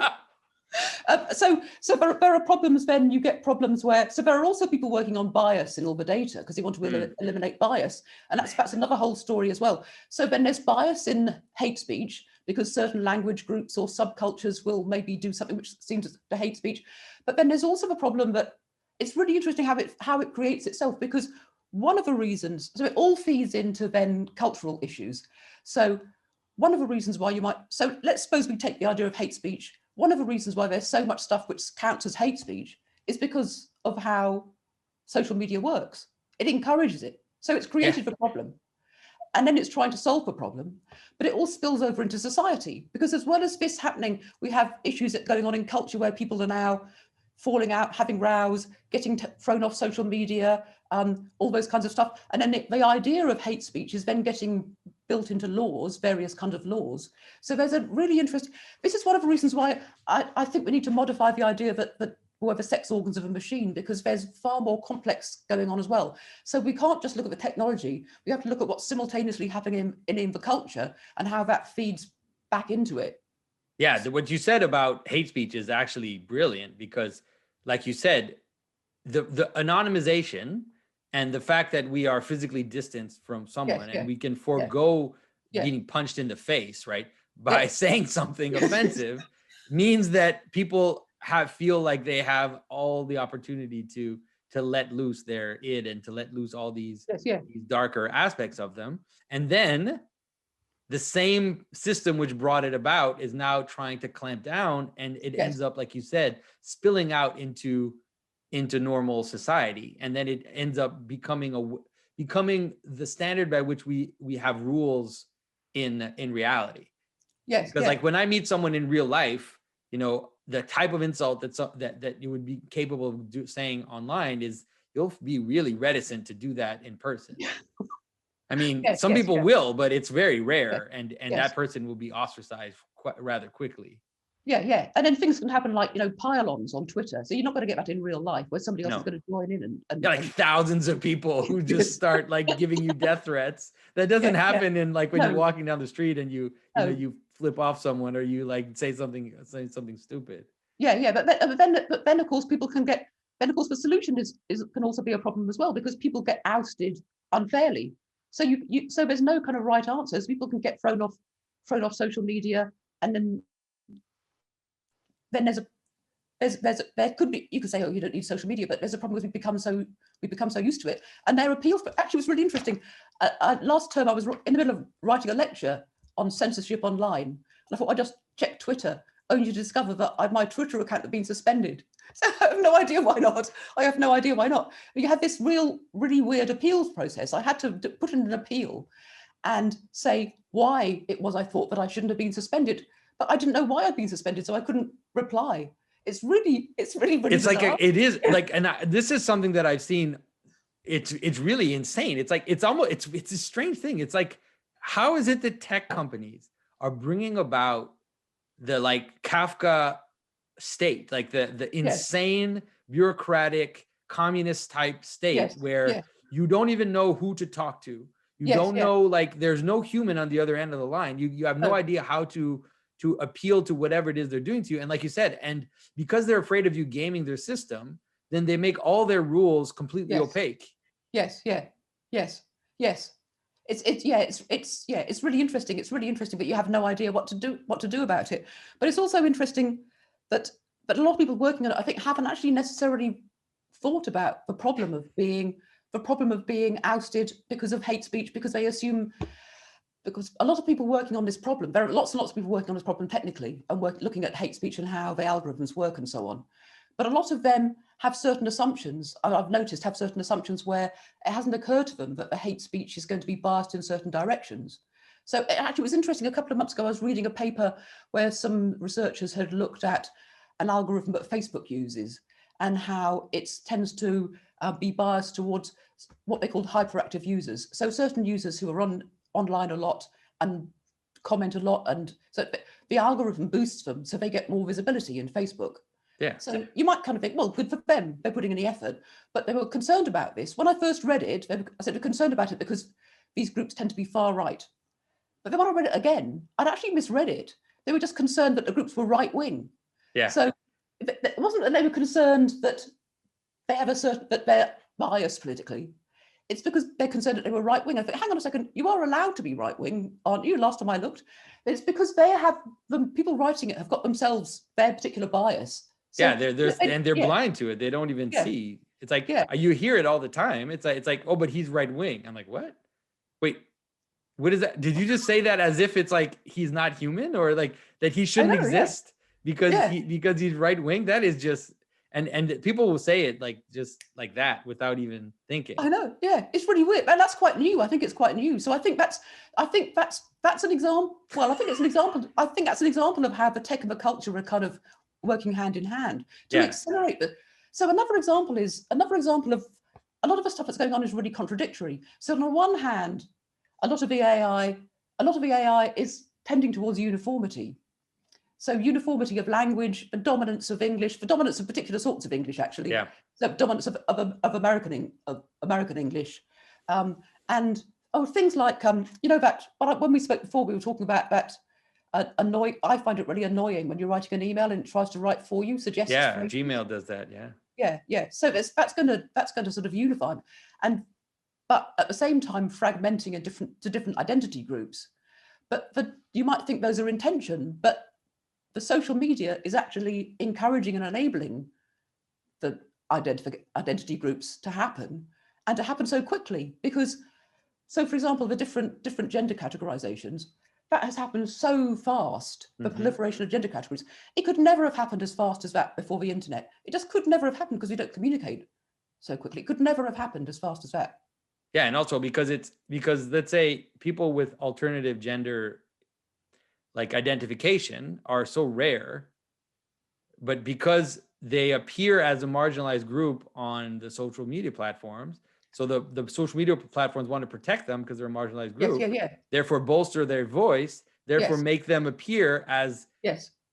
So there are problems. Then you get problems where, so there are also people working on bias in all the data because they want to eliminate bias, and that's another whole story as well. So then there's bias in hate speech because certain language groups or subcultures will maybe do something which seems to hate speech. But then there's also the problem that it's really interesting how it creates itself, because one of the reasons, so it all feeds into then cultural issues. So one of the reasons why so let's suppose we take the idea of hate speech. One of the reasons why there's so much stuff which counts as hate speech is because of how social media works. It encourages it. So it's created the problem. And then it's trying to solve the problem, but it all spills over into society, because as well as this happening, we have issues going on in culture where people are now falling out, having rows, getting thrown off social media, all those kinds of stuff. And then the idea of hate speech is then getting built into laws, various kinds of laws. So there's a really interesting, this is one of the reasons why I think we need to modify the idea that we're the sex organs of a machine, because there's far more complex going on as well. So we can't just look at the technology, we have to look at what's simultaneously happening in the culture and how that feeds back into it. Yeah, what you said about hate speech is actually brilliant, because like you said, the anonymization and the fact that we are physically distanced from someone and we can forego being punched in the face, right, by saying something offensive means that people feel like they have all the opportunity to let loose their id and to let loose all these darker aspects of them. And then the same system which brought it about is now trying to clamp down, and it ends up, like you said, spilling out into normal society. And then it ends up becoming the standard by which we have rules in reality. Because like when I meet someone in real life, you know, the type of insult that you would be capable of saying online is, you'll be really reticent to do that in person. I mean, some people will, but it's very rare, and that person will be ostracized rather quickly. Yeah. And then things can happen like, you know, pile-ons on Twitter. So you're not going to get that in real life where somebody else is going to join in and like thousands of people who just start like giving you death threats. That doesn't happen in like when you're walking down the street and you flip off someone, or you like say something stupid. But then of course the solution can also be a problem as well, because people get ousted unfairly. So so there's no kind of right answers. People can get thrown off social media, and then there could be, you could say, oh, you don't need social media, but there's a problem because we become so used to it. And their appeals, but actually it was really interesting. Last term I was in the middle of writing a lecture on censorship online, and I thought I'd just check Twitter, only to discover that my Twitter account had been suspended. So I have no idea why not. But you have this really weird appeals process. I had to put in an appeal and say why it was I thought that I shouldn't have been suspended, but I didn't know why I'd been suspended, so I couldn't reply. It's really it's bizarre. like it is like, and this is something that I've seen. It's really insane. It's like it's a strange thing. It's like, how is it that tech companies are bringing about the like Kafka state, like the insane bureaucratic communist type state where you don't even know who to talk to. You don't know, like there's no human on the other end of the line. You have no idea how to appeal to whatever it is they're doing to you. And like you said, and because they're afraid of you gaming their system, then they make all their rules completely opaque. Yes, yeah, yes, yes. It's really interesting. It's really interesting, but you have no idea what to do about it. But it's also interesting that a lot of people working on it, I think, haven't actually necessarily thought about the problem of being ousted because of hate speech, because they assume, because a lot of people working on this problem, there are lots and lots of people working on this problem technically and looking at hate speech and how the algorithms work and so on. But a lot of them have certain assumptions, I've noticed, have certain assumptions where it hasn't occurred to them that the hate speech is going to be biased in certain directions. So it actually was interesting, a couple of months ago, I was reading a paper where some researchers had looked at an algorithm that Facebook uses and how it tends to be biased towards what they called hyperactive users. So certain users who are online a lot and comment a lot, and so the algorithm boosts them so they get more visibility in Facebook. Yeah. So you might kind of think, well, good for them, they're putting in the effort, but they were concerned about this. When I first read it, I said they're concerned about it because these groups tend to be far right. But then when I read it again, I'd actually misread it. They were just concerned that the groups were right wing. Yeah. So it wasn't that they were concerned that they have that they're biased politically. It's because they're concerned that they were right wing. I think, hang on a second, you are allowed to be right wing, aren't you? Last time I looked, it's because the people writing it have got themselves their particular bias. So, yeah, they're blind to it. They don't even see. It's like, you hear it all the time. It's like, oh, but he's right wing. I'm like, what? Wait, what is that? Did you just say that as if it's like he's not human, or like that he shouldn't exist because he's right wing? That is just, and people will say it like just like that without even thinking. I know, yeah, it's really weird, and that's quite new. I think it's quite new. So I think that's an example. Well, I think it's an example. I think that's an example of how the tech and the culture are kind of working hand in hand to accelerate the. So another example of a lot of the stuff that's going on is really contradictory. So on the one hand, a lot of the AI is tending towards uniformity. So uniformity of language, the dominance of English, the dominance of particular sorts of English, actually. Yeah. So dominance of American English, and things like that. When we spoke before, we were talking about that. I find it really annoying when you're writing an email and it tries to write for you, suggests. Yeah, Gmail does that. Yeah. So that's going to sort of unify, but at the same time fragmenting to different identity groups. But you might think those are in tension, but the social media is actually encouraging and enabling the identity groups to happen, and to happen so quickly. Because, so for example, the different gender categorizations, that has happened so fast, the proliferation of gender categories. It could never have happened as fast as that before the internet. It just could never have happened because we don't communicate so quickly. It could never have happened as fast as that. Yeah, and also because let's say people with alternative gender like identification are so rare, but because they appear as a marginalized group on the social media platforms, so the social media platforms want to protect them because they're a marginalized group. Therefore, bolster their voice. Therefore, make them appear as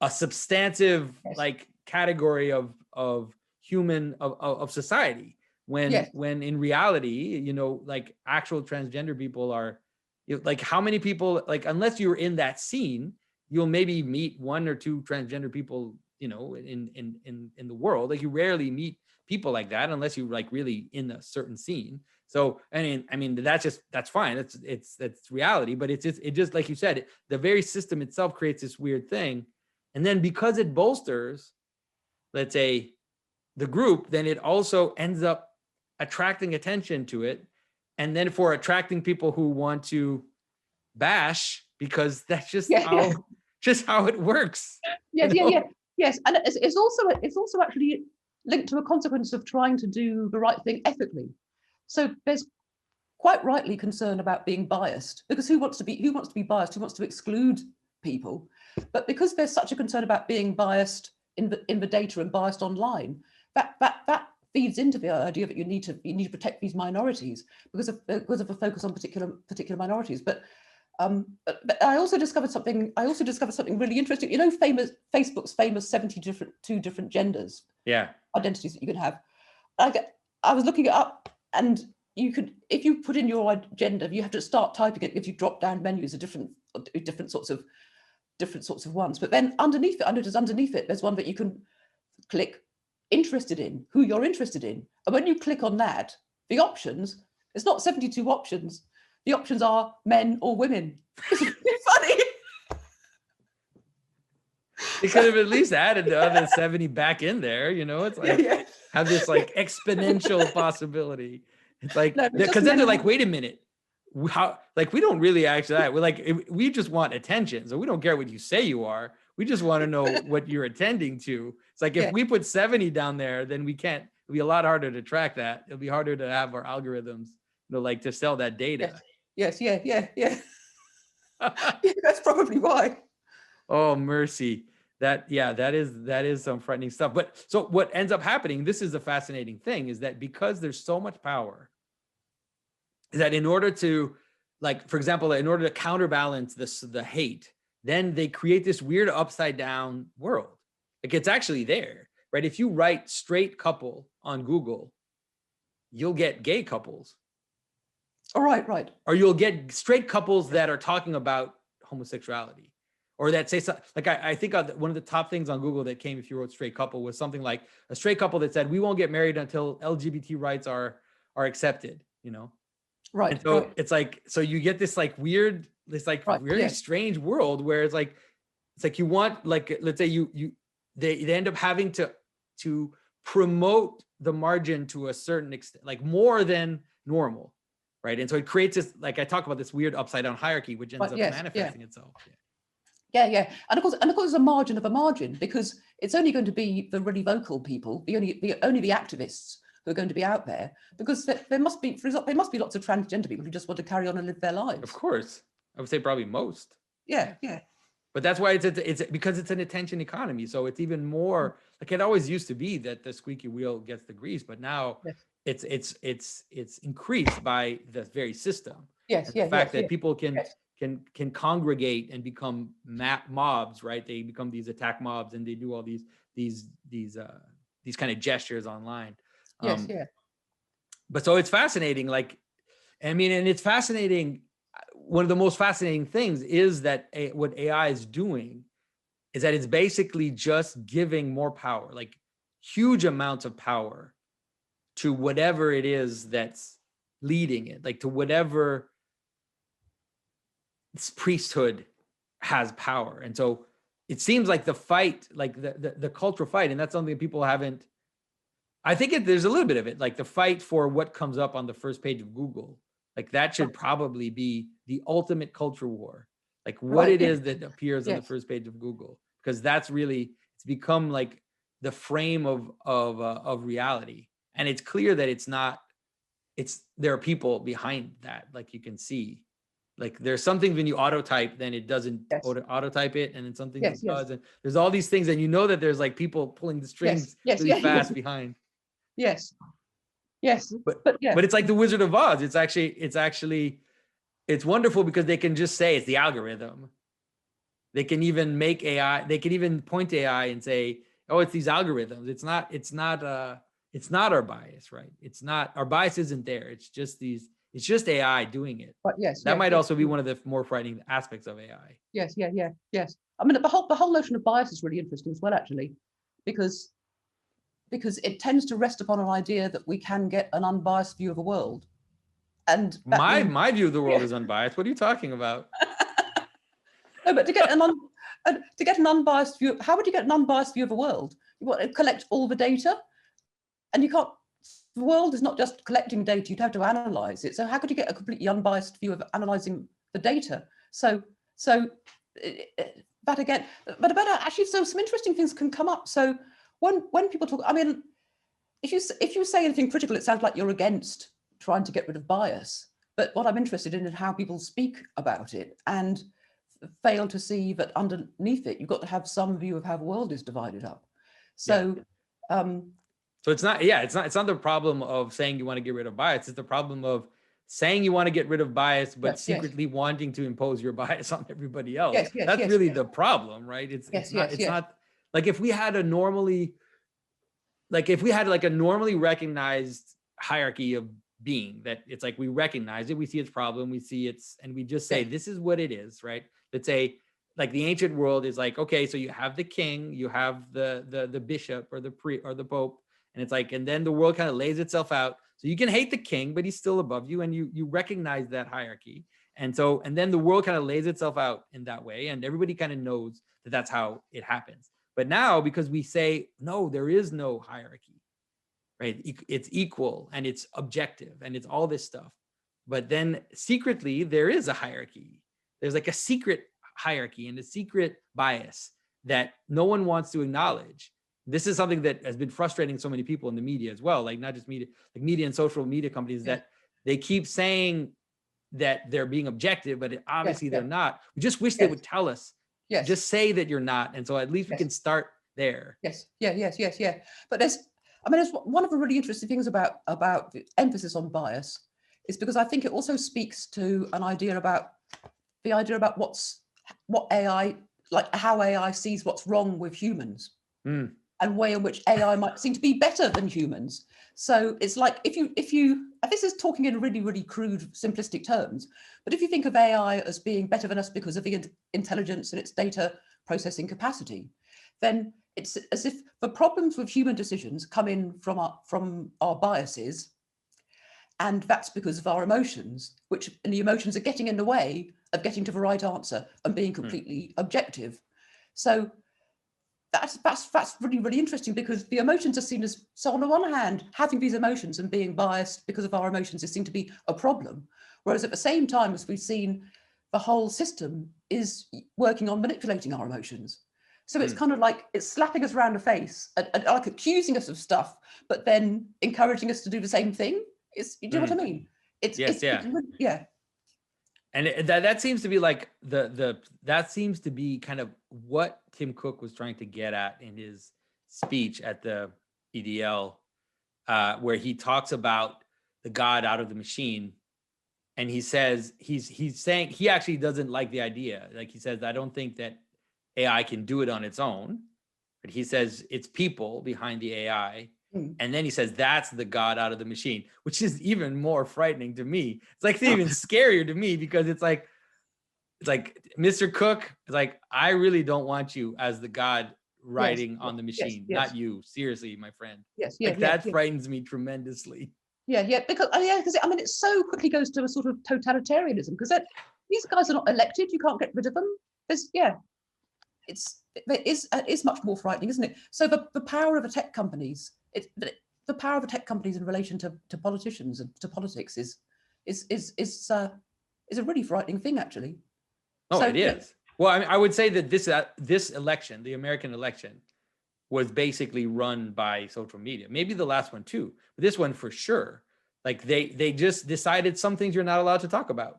a substantive like category of human of society. When in reality, like actual transgender people are, like how many people, like unless you're in that scene, you'll maybe meet one or two transgender people, in the world. Like you rarely meet people like that unless you like really in a certain scene. So I mean that's fine. That's reality. But it just like you said, the very system itself creates this weird thing, and then because it bolsters, let's say, the group, then it also ends up attracting attention to it, and then for attracting people who want to bash, because that's just how it works. Yes, and it's also actually linked to a consequence of trying to do the right thing ethically. So there's quite rightly concern about being biased, because who wants to be biased? Who wants to exclude people? But because there's such a concern about being biased in the data and biased online, that feeds into the idea that you need to protect these minorities because of a focus on particular minorities. But I also discovered something really interesting. Facebook's famous 72 different genders, identities that you can have. I was looking it up, and you could, if you put in your gender, you have to start typing it. If you drop down menus of different sorts of ones, but then underneath it, there's one that you can click interested in, who you're interested in, and when you click on that, the options It's not 72 options. The options are men or women. It's really funny. They could have at least added the other 70 back in there, you know, it's like, have this like exponential possibility. It's like, No, because then they're like, wait a minute, how, like, we don't really actually that. We're like, we just want attention. So we don't care what you say you are. We just want to know what you're attending to. It's like, if we put 70 down there, then we can't, it'll be a lot harder to track that. It'll be harder to have our algorithms, you know, like to sell that data. Yes. Yeah. That's probably why. Oh, mercy. That is some frightening stuff. But so what ends up happening, this is a fascinating thing, is that because there's so much power, is that in order to, like, for example, in order to counterbalance the hate, then they create this weird upside down world. Like, it's actually there, right? If you write straight couple on Google, you'll get gay couples. All right. Or you'll get straight couples that are talking about homosexuality. Or that say something, like I think one of the top things on Google that came if you wrote straight couple was something like a straight couple that said, we won't get married until LGBT rights are accepted, you know? Right. And so it's like, so you get this like weird, really strange world where it's like you want, like, let's say they end up having to promote the margin to a certain extent, like more than normal, right? And so it creates this, like I talk about this weird upside down hierarchy, which ends up manifesting itself. Yeah. And of course, there's a margin of a margin, because it's only going to be the really vocal people, only the activists who are going to be out there, because there must be, for example, there must be lots of transgender people who just want to carry on and live their lives. Of course, I would say probably most. Yeah. But that's why it's because it's an attention economy. So it's even more like, it always used to be that the squeaky wheel gets the grease, but now it's increased by the very system. The fact that people can congregate and become mobs, right? They become these attack mobs, and they do all these kind of gestures online. But so it's fascinating. Like, I mean, and it's fascinating. One of the most fascinating things is that what AI is doing is that it's basically just giving more power, like huge amounts of power, to whatever it is that's leading it, like to whatever priesthood has power. And so it seems like the fight, like the cultural fight, and that's something people haven't, I think there's a little bit of it, like the fight for what comes up on the first page of Google, like that should probably be the ultimate culture war, like what it is that appears on the first page of Google, because that's really, it's become like the frame of reality. And it's clear that there are people behind that, like you can see. Like there's something when you auto type, then it doesn't auto type it, and then something does, and there's all these things, and you know that there's like people pulling the strings really fast behind. Yes. But it's like the Wizard of Oz. It's wonderful because they can just say it's the algorithm. They can even make AI. They can even point to AI and say, "Oh, it's these algorithms. It's not our bias, right? It's not, our bias isn't there. It's just AI doing it." But that might also be one of the more frightening aspects of AI. Yes. I mean, the whole notion of bias is really interesting as well, actually, because it tends to rest upon an idea that we can get an unbiased view of the world. And my view of the world is unbiased. What are you talking about? No, but to get an unbiased view, how would you get an unbiased view of the world? You want to collect all the data, and you can't. The world is not just collecting data, you'd have to analyze it. So how could you get a completely unbiased view of analyzing the data? So that again, but actually, so some interesting things can come up. So when people talk, I mean, if you say anything critical, it sounds like you're against trying to get rid of bias. But what I'm interested in is how people speak about it and fail to see that underneath it, you've got to have some view of how the world is divided up. So so it's not the problem of saying you want to get rid of bias. It's the problem of saying you want to get rid of bias, but secretly wanting to impose your bias on everybody else. That's really the problem, right? It's not like if we had a normally recognized hierarchy of being, that it's like we recognize it, we see its problem, we see its, and we just say this is what it is, right? Let's say like the ancient world is like, okay, so you have the king, you have the bishop or the pope, and it's like, and then the world kind of lays itself out. So you can hate the king, but he's still above you, and you recognize that hierarchy. And then the world kind of lays itself out in that way, and everybody kind of knows that that's how it happens. But now, because we say, no, there is no hierarchy, right? It's equal and it's objective and it's all this stuff. But then secretly, there is a hierarchy. There's like a secret hierarchy and a secret bias that no one wants to acknowledge. This is something that has been frustrating so many people in the media as well, like not just media, like media and social media companies, that they keep saying that they're being objective, but obviously they're not. We just wish they would tell us. Just say that you're not. And so at least we can start there. Yes. But there's one of the really interesting things about the emphasis on bias is because I think it also speaks to an idea about what AI, like how AI sees what's wrong with humans, and way in which AI might seem to be better than humans. So it's like if you this is talking in really, really crude, simplistic terms, but if you think of AI as being better than us because of the intelligence and its data processing capacity, then it's as if the problems with human decisions come in from our biases, and that's because of our emotions, and the emotions are getting in the way of getting to the right answer and being completely objective. So that's really, really interesting, because the emotions are seen as, so on the one hand, having these emotions and being biased because of our emotions is seen to be a problem. Whereas at the same time, as we've seen, the whole system is working on manipulating our emotions. So it's kind of like it's slapping us around the face and like accusing us of stuff, but then encouraging us to do the same thing. You know what I mean? Yeah. And that seems to be like that seems to be kind of what Tim Cook was trying to get at in his speech at the EDL, where he talks about the God out of the machine, and he says he's saying he actually doesn't like the idea. Like he says, I don't think that AI can do it on its own, but he says it's people behind the AI. And then he says, that's the God out of the machine, which is even more frightening to me. It's like even scarier to me, because it's like Mr. Cook is like, I really don't want you as the God riding on the machine, not you. Seriously, my friend. That frightens me tremendously. Because I mean, it so quickly goes to a sort of totalitarianism, because these guys are not elected. You can't get rid of them. It is much more frightening, isn't it? So the power of the tech companies, the power of the tech companies in relation to politicians and to politics is a really frightening thing, actually. It is. Well, I would say that this election, the American election, was basically run by social media. Maybe the last one too, but this one for sure. Like they just decided some things you're not allowed to talk about.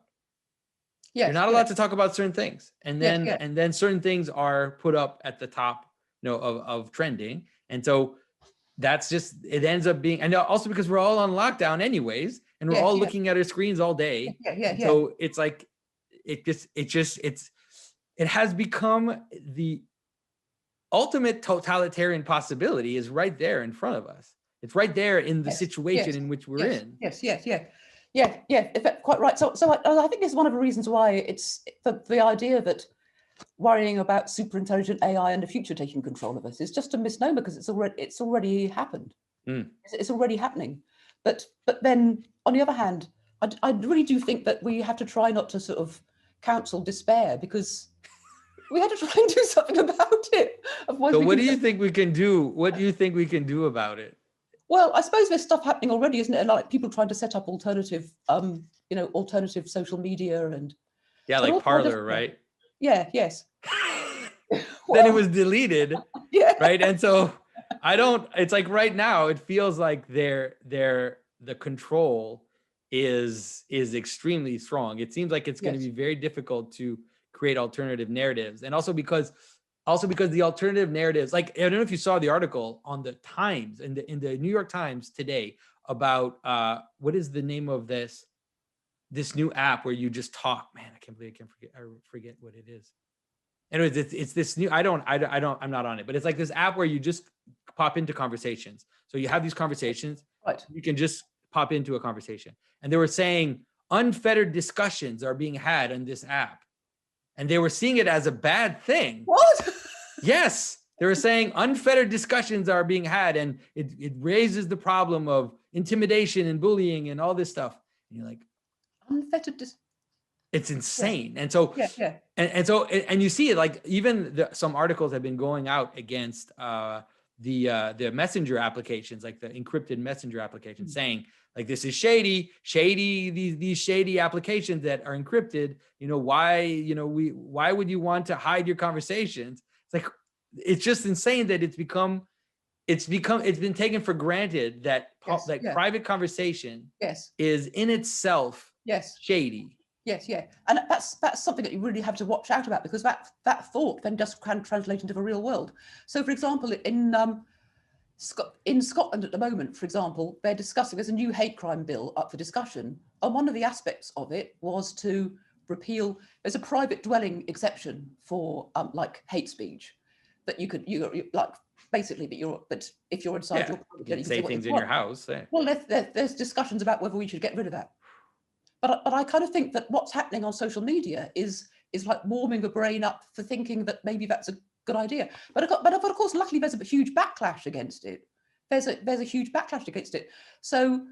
You're not allowed to talk about certain things, and then certain things are put up at the top, of trending, and so that's just, it ends up being, and also because we're all on lockdown anyways, and we're all looking at our screens all day. So it's like it has become the ultimate totalitarian possibility is right there in front of us. It's right there in the situation in which we're in. Quite right. So I think it's one of the reasons why it's the idea that worrying about super intelligent AI and the future taking control of us is just a misnomer, because it's already happened. It's already happening. But then on the other hand, I really do think that we have to try not to sort of counsel despair, because we had to try and do something about it. So what do you think we can do? What do you think we can do about it? Well, I suppose there's stuff happening already, isn't it? Like people trying to set up alternative social media and like Parler, right? Yes. Then it was deleted, right? And so it's like right now it feels like the control is extremely strong. It seems like it's going to be very difficult to create alternative narratives, and also because the alternative narratives, like, I don't know if you saw the article on the Times, in the New York Times today, about what is the name of this new app where you just talk. Man, I can't believe I forget what it is. Anyways, it's this new, I'm not on it, but it's like this app where you just pop into conversations. So you have these conversations, right? You can just pop into a conversation. And they were saying unfettered discussions are being had on this app. And they were seeing it as a bad thing. What? Yes. They were saying unfettered discussions are being had, and it raises the problem of, intimidation and bullying and all this stuff. And you're like, unfettered. It's insane. And so, yeah. And you see it, like even some articles have been going out against the messenger applications, like the encrypted messenger applications, saying like, this is shady, these shady applications that are encrypted, why would you want to hide your conversations? It's like, it's just insane that it's been taken for granted that private conversation is in itself shady. Yes, yeah, and that's something that you really have to watch out about, because that thought then just can translate into the real world. So, for example, in Scotland at the moment, for example, they're discussing, there's a new hate crime bill up for discussion, and one of the aspects of it was to repeal. There's a private dwelling exception for like hate speech, that you like basically, but if you're inside your private dwelling, you can say things in your house. Well, there's discussions about whether we should get rid of that. But I kind of think that what's happening on social media is like warming the brain up for thinking that maybe that's a good idea. But of course, luckily, there's a huge backlash against it. There's a huge backlash against it. So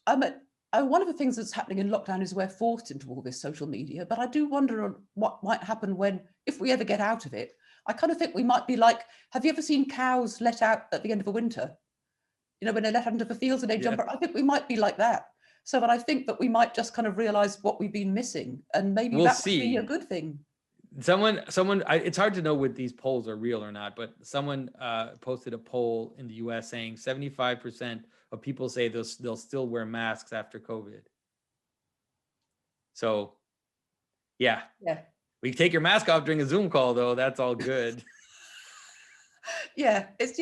one of the things that's happening in lockdown is we're forced into all this social media. But I do wonder what might happen if we ever get out of it. I kind of think we might be like, have you ever seen cows let out at the end of a winter? When they're let out into the fields and they jump out? I think we might be like that. So that I think that we might just kind of realize what we've been missing, and maybe that would be a good thing. Someone, it's hard to know if these polls are real or not, but someone posted a poll in the US saying 75% of people say they'll still wear masks after COVID. So, yeah. We take your mask off during a Zoom call, though. That's all good. It's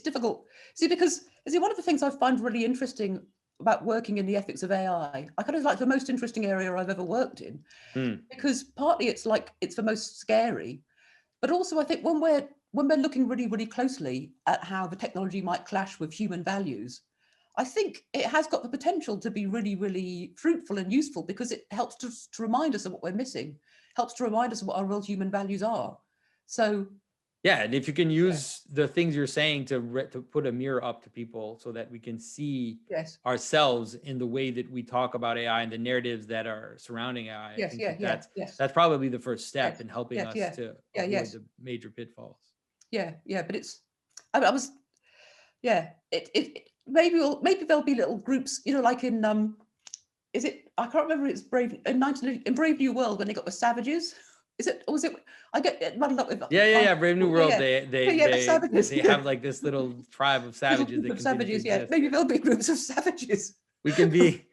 difficult. Because one of the things I find really interesting about working in the ethics of AI, I kind of like the most interesting area I've ever worked in, because partly it's the most scary, but also I think when we're looking really, really closely at how the technology might clash with human values, I think it has got the potential to be really, really fruitful and useful, because it helps to remind us of what we're missing, helps to remind us of what our real human values are. So yeah, and if you can use the things you're saying to put a mirror up to people so that we can see ourselves in the way that we talk about AI and the narratives that are surrounding AI, I think that's probably the first step in helping us to avoid the major pitfalls. But maybe there'll be little groups, like in I can't remember, it's Brave in Brave New World when they got the savages. Is it, or was it? I get it muddled up with. Brave New World. They have like this little tribe of savages. Maybe there'll be groups of savages. We can be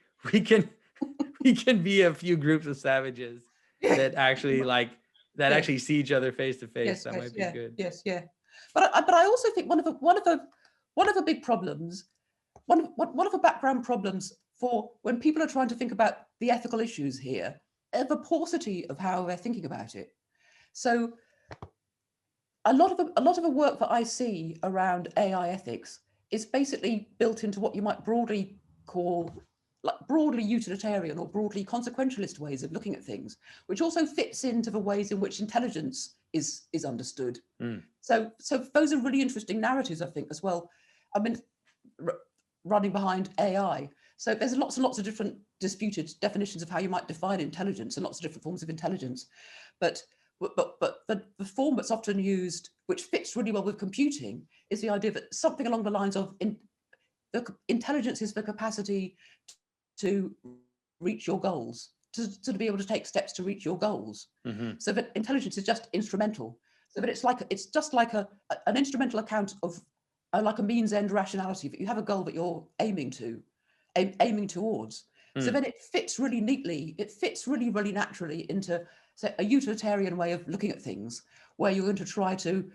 a few groups of savages that actually actually see each other face to face. That might be good. But I also think one of the big problems, one of the background problems for when people are trying to think about the ethical issues here, the paucity of how they're thinking about it. So a lot of the work that I see around AI ethics is basically built into what you might broadly call broadly utilitarian or broadly consequentialist ways of looking at things, which also fits into the ways in which intelligence is understood. So those are really interesting narratives, I think, as well. I mean, running behind AI. So there's lots and lots of different disputed definitions of how you might define intelligence and lots of different forms of intelligence. But the form that's often used, which fits really well with computing, is the idea that something along the lines of intelligence is the capacity to reach your goals, to be able to take steps to reach your goals. So that intelligence is just instrumental. So that it's just like an instrumental account of like a means end rationality, that you have a goal that you're aiming towards. So then it fits really neatly, it fits really, really naturally into, say, a utilitarian way of looking at things, where you're going to try to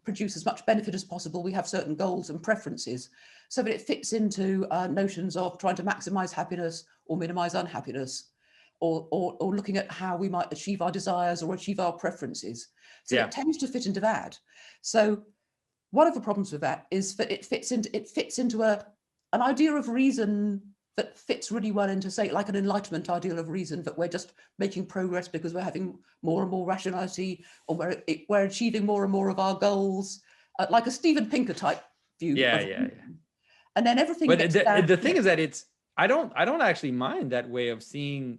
produce as much benefit as possible. We have certain goals and preferences, so that it fits into notions of trying to maximize happiness or minimize unhappiness, or looking at how we might achieve our desires or achieve our preferences. So it tends to fit into that. So one of the problems with that is that it fits into an idea of reason that fits really well into, say, like an Enlightenment ideal of reason, that we're just making progress because we're having more and more rationality, or we're achieving more and more of our goals, like a Steven Pinker type view. and then everything But gets the thing is that I don't actually mind that way of seeing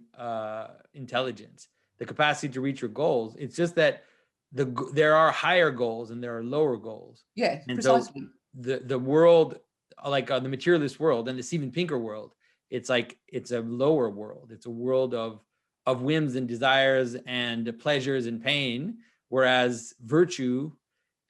intelligence, the capacity to reach your goals. It's just that there are higher goals and there are lower goals. Yeah, And precisely. so the world, like the materialist world and the Steven Pinker world, it's like it's a lower world. It's a world of whims and desires and pleasures and pain, whereas virtue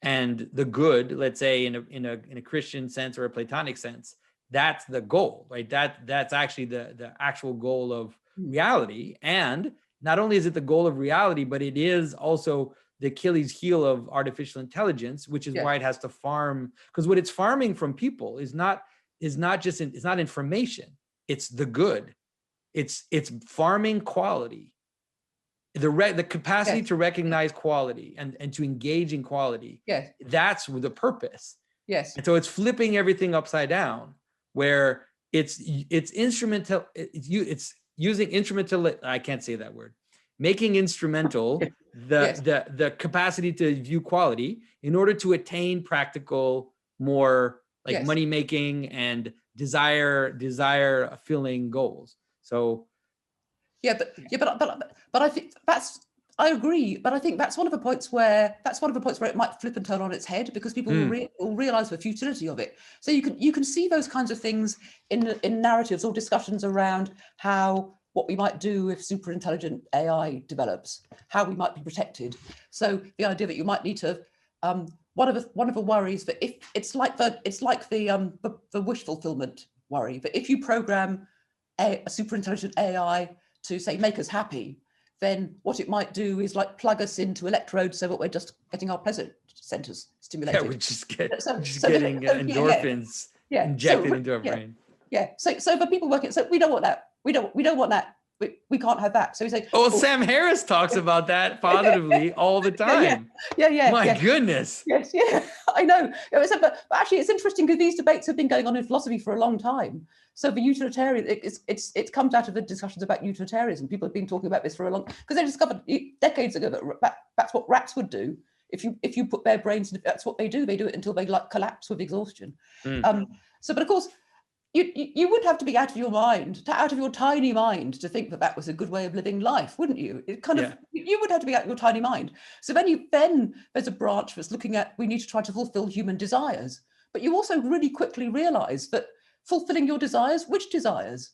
and the good, let's say in a Christian sense or a Platonic sense, that's the goal, right? That's actually the actual goal of reality. And not only is it the goal of reality, but it is also the Achilles heel of artificial intelligence, which is why it has to farm, because what it's farming from people is not information, it's the good. It's farming quality, the capacity to recognize quality and to engage in quality. Yes. That's the purpose. Yes. And so it's flipping everything upside down, where it's instrumental. It's using instrumental. I can't say that word. Making instrumental the capacity to view quality in order to attain practical, more like money making and desire filling goals. So but I think I agree, but I think that's one of the points where it might flip and turn on its head, because people will realize the futility of it. So you can see those kinds of things in narratives or discussions around what we might do if super intelligent AI develops, how we might be protected. So the idea that you might need to one of the worries that if it's like the wish fulfillment worry, that if you program a super intelligent AI to say make us happy, then what it might do is like plug us into electrodes so that we're just getting our pleasure centers stimulated. Yeah, we're just getting endorphins injected into our brain. Yeah. So for people working, so we don't want that. We don't want that. We can't have that. So we say, Sam Harris talks about that positively all the time. Yeah. My goodness. Yes, yeah, I know. But actually, it's interesting because these debates have been going on in philosophy for a long time. So the utilitarian, it comes out of the discussions about utilitarianism. People have been talking about this for a long, because they discovered decades ago that that's what rats would do. If you put their brains, that's what they do. They do it until they like collapse with exhaustion. But of course, you would have to be out of your mind, out of your tiny mind, to think that was a good way of living life, wouldn't you? It kind of, you would have to be out of your tiny mind. So then there's a branch that's looking at, we need to try to fulfill human desires. But you also really quickly realize that fulfilling your desires, which desires?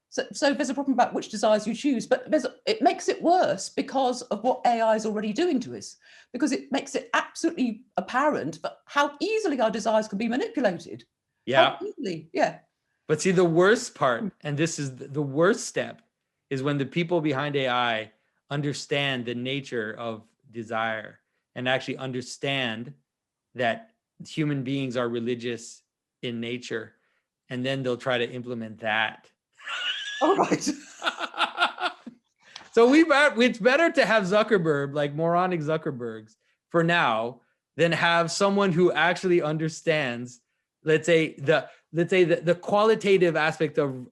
So there's a problem about which desires you choose, but it makes it worse because of what AI is already doing to us, because it makes it absolutely apparent how easily our desires can be manipulated. Yeah. How easily, yeah. But see, the worst part, and this is the worst step, is when the people behind AI understand the nature of desire and actually understand that human beings are religious in nature, and then they'll try to implement that. All right. So it's better to have Zuckerberg, like moronic Zuckerbergs, for now, than have someone who actually understands, let's say the qualitative aspect of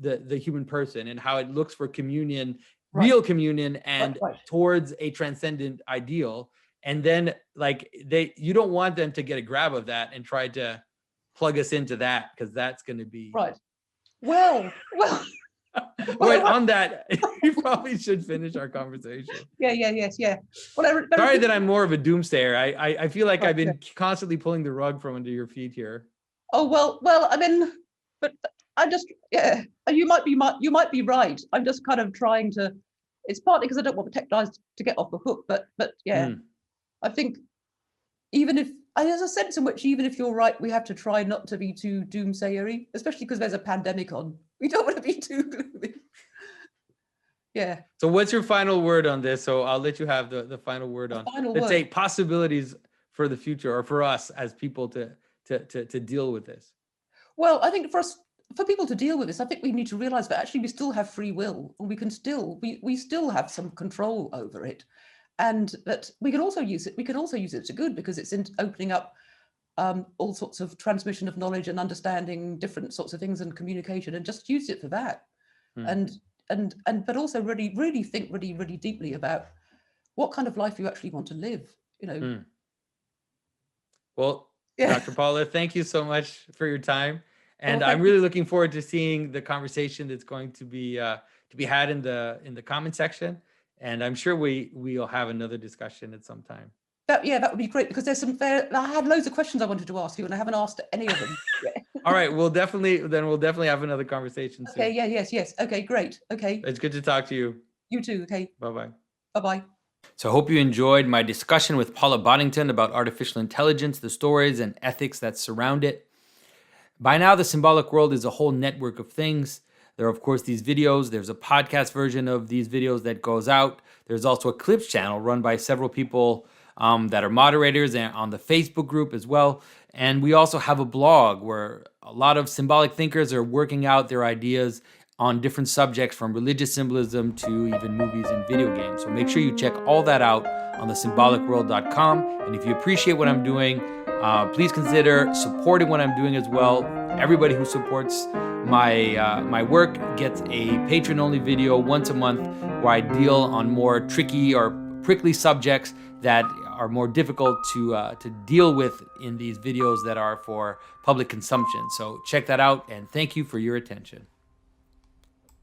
the human person and how it looks for communion, real communion, and towards a transcendent ideal. And then you don't want them to get a grab of that and try to plug us into that, because that's going to be right. Well. Wait, on that, you probably should finish our conversation. Yeah. Well, sorry that I'm more of a doomsayer. I feel like I've been constantly pulling the rug from under your feet here. Oh well. I mean, but I'm just you might be right. I'm just kind of trying to. It's partly because I don't want the tech guys to get off the hook, but I think there's a sense in which even if you're right, we have to try not to be too doomsayery, especially because there's a pandemic on. We don't want to be too gloomy. Yeah. So what's your final word on this? So I'll let you have the final word on, let's say, possibilities for the future, or for us as people to deal with this. Well, I think for people to deal with this, I think we need to realize that actually we still have free will, and we still have some control over it, and that we can also use it. We can also use it to good, because it's opening up all sorts of transmission of knowledge and understanding different sorts of things and communication, and just use it for that. But also really think really deeply about what kind of life you actually want to live, Well, Dr. Paula, thank you so much for your time. And Well, I'm thank you. really looking forward to seeing the conversation that's going to be had in the comment section. And I'm sure we'll have another discussion at some time. Yeah, that would be great, because I had loads of questions I wanted to ask you and I haven't asked any of them. All right, we'll definitely have another conversation soon. Okay, yeah, yes. Okay, great. Okay. It's good to talk to you. You too. Okay. Bye-bye. Bye-bye. So I hope you enjoyed my discussion with Paula Boddington about artificial intelligence, the stories and ethics that surround it. By now, the symbolic world is a whole network of things. There are, of course, these videos. There's a podcast version of these videos that goes out. There's also a clips channel run by several people that are moderators, and on the Facebook group as well. And we also have a blog where a lot of symbolic thinkers are working out their ideas on different subjects, from religious symbolism to even movies and video games. So make sure you check all that out on thesymbolicworld.com. And if you appreciate what I'm doing, please consider supporting what I'm doing as well. Everybody who supports my work gets a patron-only video once a month where I deal on more tricky or prickly subjects that are more difficult to deal with in these videos that are for public consumption. So check that out, and thank you for your attention.